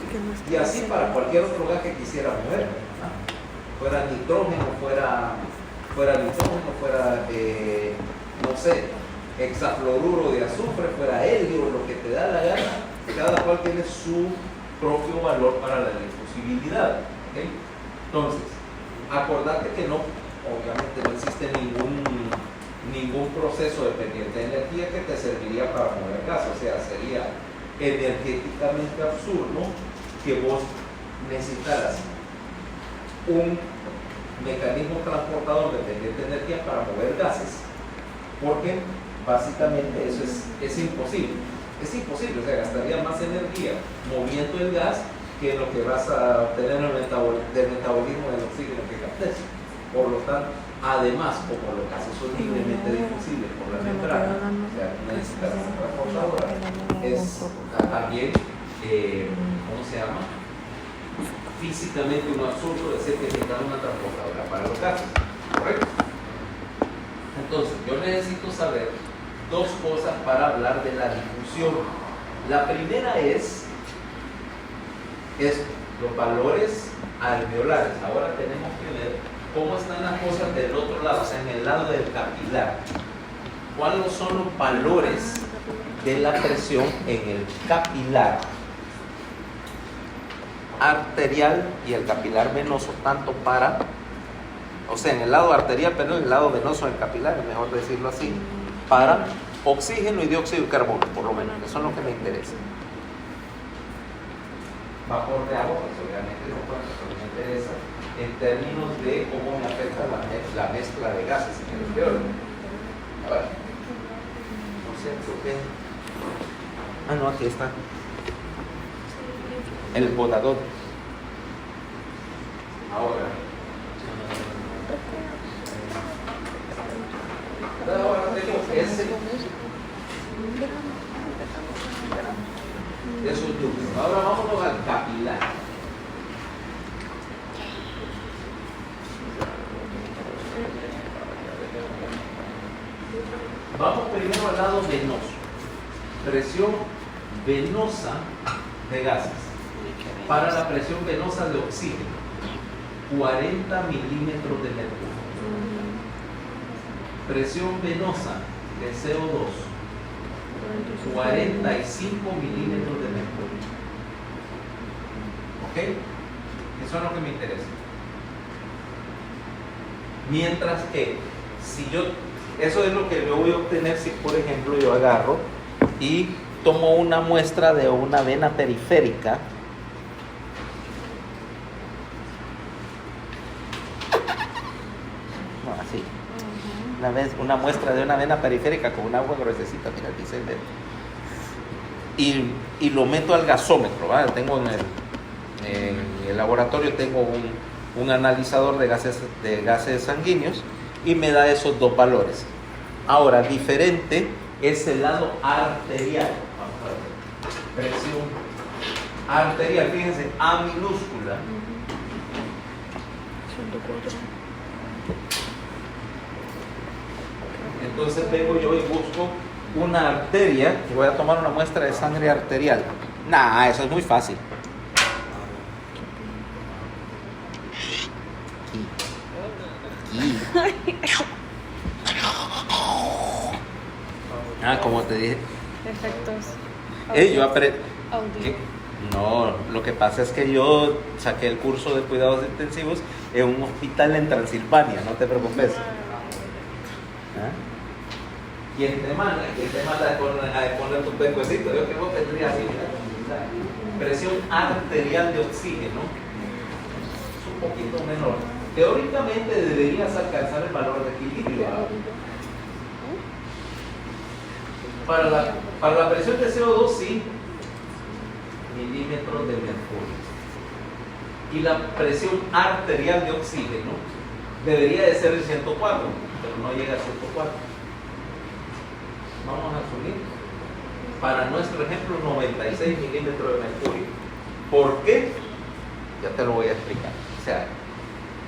Y así para cualquier otro gas que quisiera mover, ¿no? Fuera nitrógeno, fuera no sé, hexafluoruro de azufre, fuera helio, lo que te da la gana, cada cual tiene su propio valor para la difusibilidad. ¿Okay? Entonces, acordate que no, obviamente no existe ningún proceso dependiente de energía que te serviría para mover gas. O sea, sería energéticamente absurdo que vos necesitaras un mecanismo transportador dependiente de energía para mover gases, porque básicamente eso es imposible. Es imposible, o sea, gastaría más energía moviendo el gas que lo que vas a obtener del metabolismo del oxígeno que captes. Por lo tanto, además, como los gases son libremente difusibles por la membrana, o sea, necesitas una transportadora, es también, ¿cómo se llama? Físicamente un absurdo decir que necesitas una transportadora para los gases, ¿correcto? Entonces, yo necesito saber dos cosas para hablar de la difusión. La primera es los valores alveolares. Ahora tenemos que ver cómo están las cosas del otro lado, o sea, en el lado del capilar. ¿Cuáles son los valores de la presión en el capilar arterial y el capilar venoso, tanto para, o sea, en el lado arterial, pero en el lado venoso del capilar, es mejor decirlo así, para oxígeno y dióxido de carbono, por lo menos, que son los que me interesan. Vapor de agua, pues obviamente no cuenta, pero me interesa en términos de cómo me afecta la mezcla de gases en el alveolo. A ver, no sé por qué. Ah, no, aquí está. El botador. Ahora tengo esos núcleos. Ahora vámonos al capilar. Vamos primero al lado venoso. Presión venosa de gases. Para la presión venosa de oxígeno. 40 milímetros de mercurio. Presión venosa de CO2, 45 milímetros de mercurio. ¿Ok? Eso es lo que me interesa. Mientras que, si yo, eso es lo que yo voy a obtener si, por ejemplo, yo agarro y tomo una muestra de una vena periférica. No, así. Una muestra de una vena periférica con un agua gruesecita, mira, aquí se ve. Y lo meto al gasómetro, ¿vale? Tengo en el laboratorio tengo un analizador de gases sanguíneos y me da esos dos valores. Ahora, diferente es el lado arterial. Vamos a ver. Presión arterial, fíjense, A minúscula. 104. Entonces vengo yo y busco una arteria y voy a tomar una muestra de sangre arterial. Nah, eso es muy fácil. Como te dije. Efectos. Yo aprendí. Audio. No, lo que pasa es que yo saqué el curso de cuidados intensivos en un hospital en Transilvania, no te preocupes. ¿Quién te manda? ¿Quién te manda a poner tu pescuecito? Yo que vos tendrías así, mira. Presión arterial de oxígeno es un poquito menor. Teóricamente deberías alcanzar el valor de equilibrio. Para la presión de CO2 sí, milímetros de mercurio. Y la presión arterial de oxígeno debería de ser de 104, pero no llega a 104. Vamos a subir. Para nuestro ejemplo, 96 milímetros de mercurio. ¿Por qué? Ya te lo voy a explicar. O sea,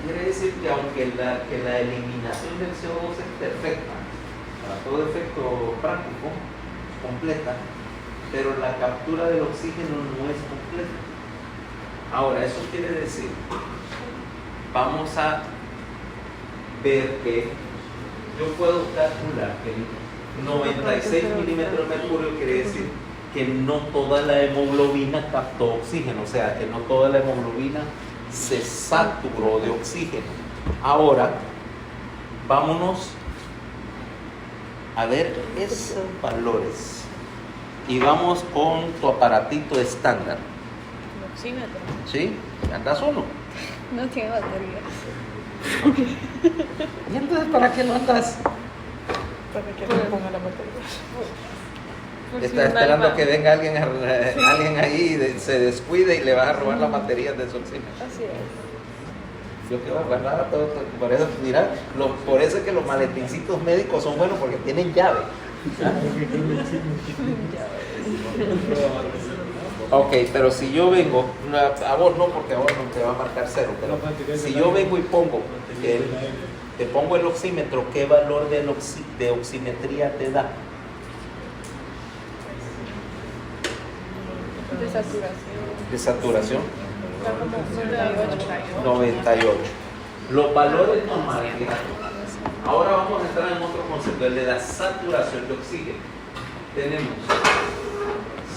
quiere decir que aunque la eliminación del CO2 es perfecta, para todo efecto práctico, completa, pero la captura del oxígeno no es completa. Ahora, eso quiere decir, vamos a ver que yo puedo calcular que 96 milímetros de mercurio quiere decir que no toda la hemoglobina captó oxígeno, o sea, que no toda la hemoglobina se saturó de oxígeno. Ahora, vámonos a ver esos valores y vamos con tu aparatito estándar. El oxímetro. ¿Sí? ¿Andas solo? No tiene baterías. ¿Y entonces para qué lo andas? Para que le ponga la batería. Está esperando que venga alguien ahí, se descuide y le vas a robar las baterías de su oxígeno. Así es. Yo quiero guardar todo, por eso, mira, por eso es que los maletincitos médicos son buenos porque tienen llave. Ok, pero si yo vengo, a vos no, porque a vos no te va a marcar cero, pero si yo vengo y te pongo el oxímetro, ¿qué valor de oximetría te da? De saturación. De saturación. Está como 98. 98. Los valores normales, fíjate. Ahora vamos a entrar en otro concepto, el de la saturación de oxígeno. Tenemos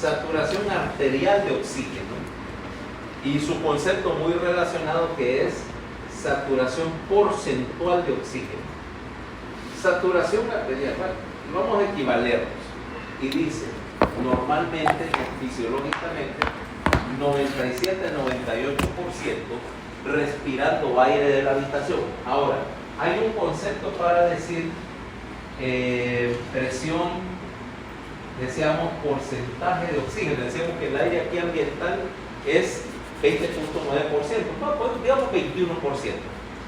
saturación arterial de oxígeno y su concepto muy relacionado que es saturación porcentual de oxígeno. Saturación arterial, bueno, vamos a equivalernos y dice, normalmente, fisiológicamente, 97-98% respirando aire de la habitación. Ahora, hay un concepto para decir presión, decíamos porcentaje de oxígeno, decíamos que el aire aquí ambiental es 20.9%, no, pues digamos 21%.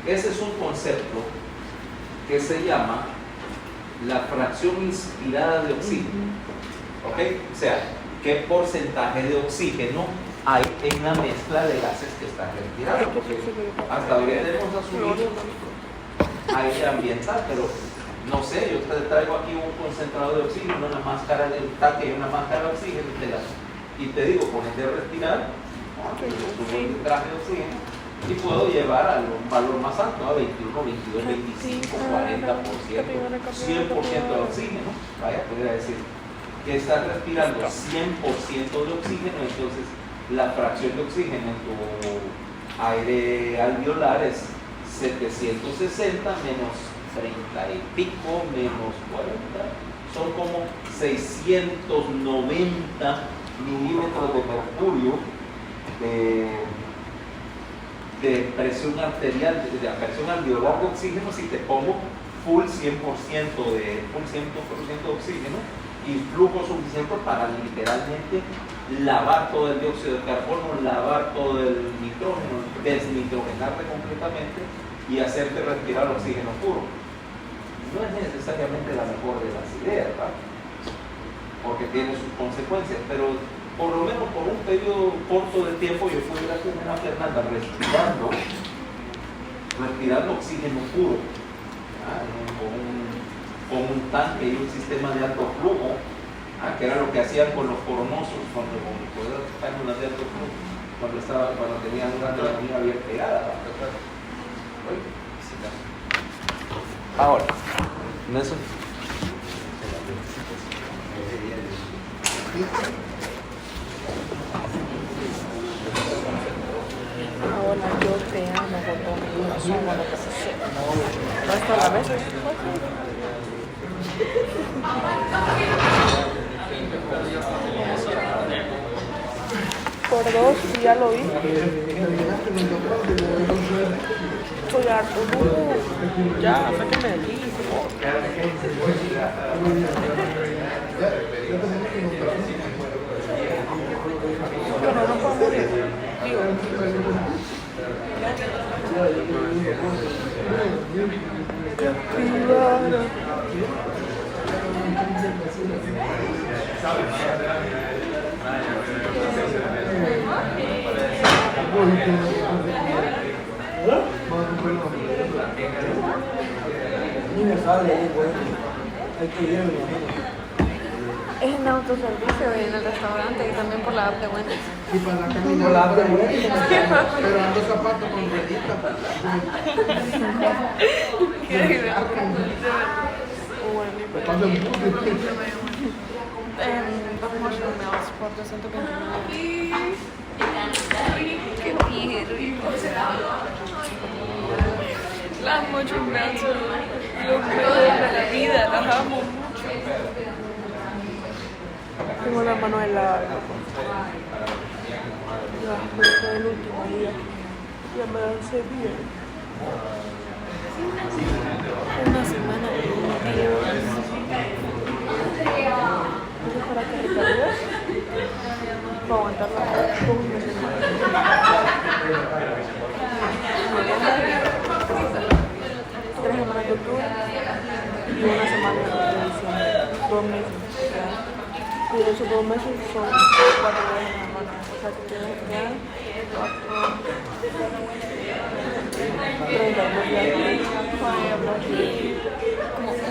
Ese es un concepto que se llama la fracción inspirada de oxígeno. ¿Ok? O sea, ¿qué porcentaje de oxígeno hay en la mezcla de gases que estás respirando? Porque hasta ahorita hemos asumido aire ambiental, pero no sé, yo te traigo aquí un concentrado de oxígeno, una máscara de taque y una máscara de oxígeno y te digo, pones de respirar, un traje de oxígeno, Y puedo llevar a un valor más alto, a 21, 22, 25, 40%, 100% de oxígeno. Vaya, podría decir que estás respirando 100% de oxígeno, entonces la fracción de oxígeno en tu aire alveolar es 760 menos 30 y pico menos 40, son como 690 milímetros de mercurio de presión arterial, de presión alveolar de oxígeno si te pongo full 100% de oxígeno y flujo suficiente para literalmente lavar todo el dióxido de carbono, lavar todo el nitrógeno, desnitrogenarte completamente y hacerte respirar oxígeno puro. No es necesariamente la mejor de las ideas, ¿verdad? Porque tiene sus consecuencias, pero por lo menos por un periodo corto de tiempo yo pudiera tener a Fernanda respirando oxígeno puro, con un tanque y un sistema de alto flujo, que era lo que hacían con los coronosos cuando estaban en de alto flujo, cuando tenían una neumonía bien pegada. Ahora, Nelson. Ahora yo te amo con todo mi corazón cuando te haces. Hasta la vez. Por dos, sí, ya lo vi. Soy Arturo. Ya, sáquenme de aquí. Pero no puedo morir. Digo. Es en autoservicio y en el restaurante y también por la app de Wendy's. Y para la camino por la app de Wendy's, pero ando zapatos con rueditas. Qué divertido. Dos mushroom meals por 229. Qué rico. Las mushroom meals son lo mejor de la vida, las amo mucho. Tengo la mano helada. Ya, pero fue el último día. Ya me lancé bien. Una semana y un día. Para que recargues, para aguantar la una semana. 3 semanas de octubre y una semana de diciembre. 2 meses. Y de esos 2 meses son 4 días de la semana. O sea que tienes que quedar 32 días para hablar como un mes.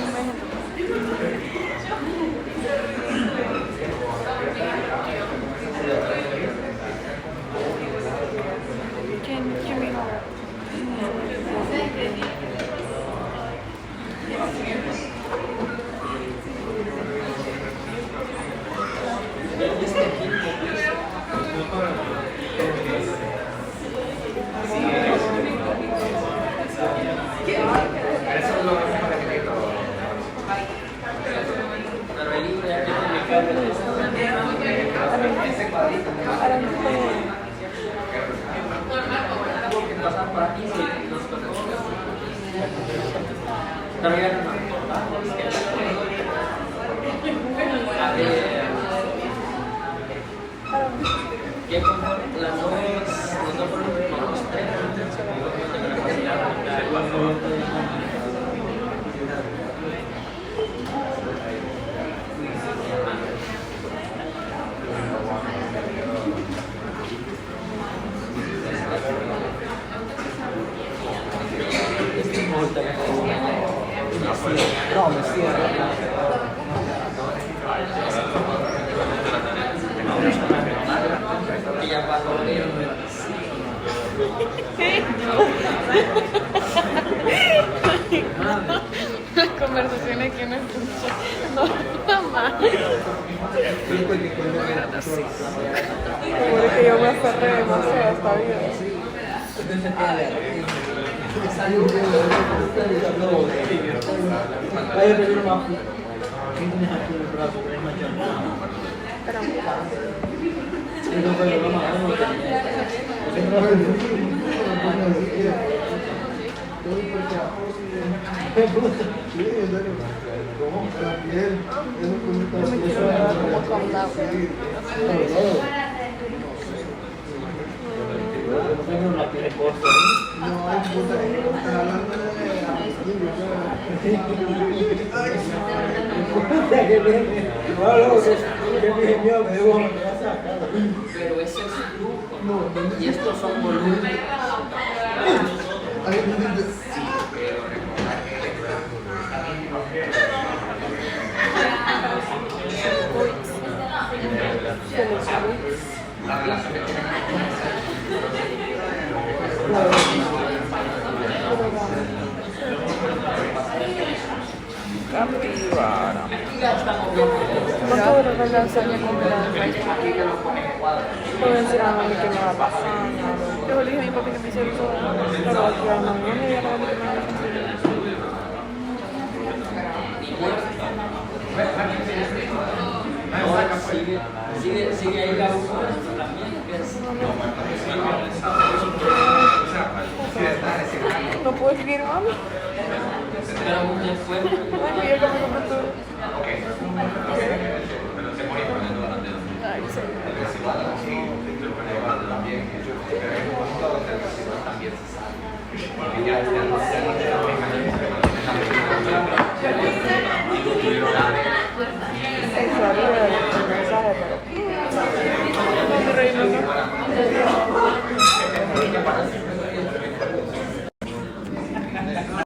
¿Quién vino ahora? No, me cierro. Y ya pasó. Las conversaciones que uno escucha. No, mamá. Seguro que yo me aferré demasiado a esta vida. Vaya, te vino más. ¿Qué tienes aquí en el brazo? ¿Tienes manchado? Espérame. Sí, no, pero vamos a ver lo que Yo me quiero ver como condado. tengo una piel costa. No, hay puta que está hablando Pero ese es flujo y estos son volúmenes. Capibara. ¿Cuánto dura la lasaña congelada? Puedo decir a mami que me va a pasar. Yo le dije a mi papi que me hiciera eso. Pero aquí a mami no me diga a mami que me va a Sigue ahí la boca también. No puedo escribir, mami. Pero muy fuerte. Ay, mira que me compré todo. Ay, sí. Eso arriba del mensaje, pero... No, mi reina, no.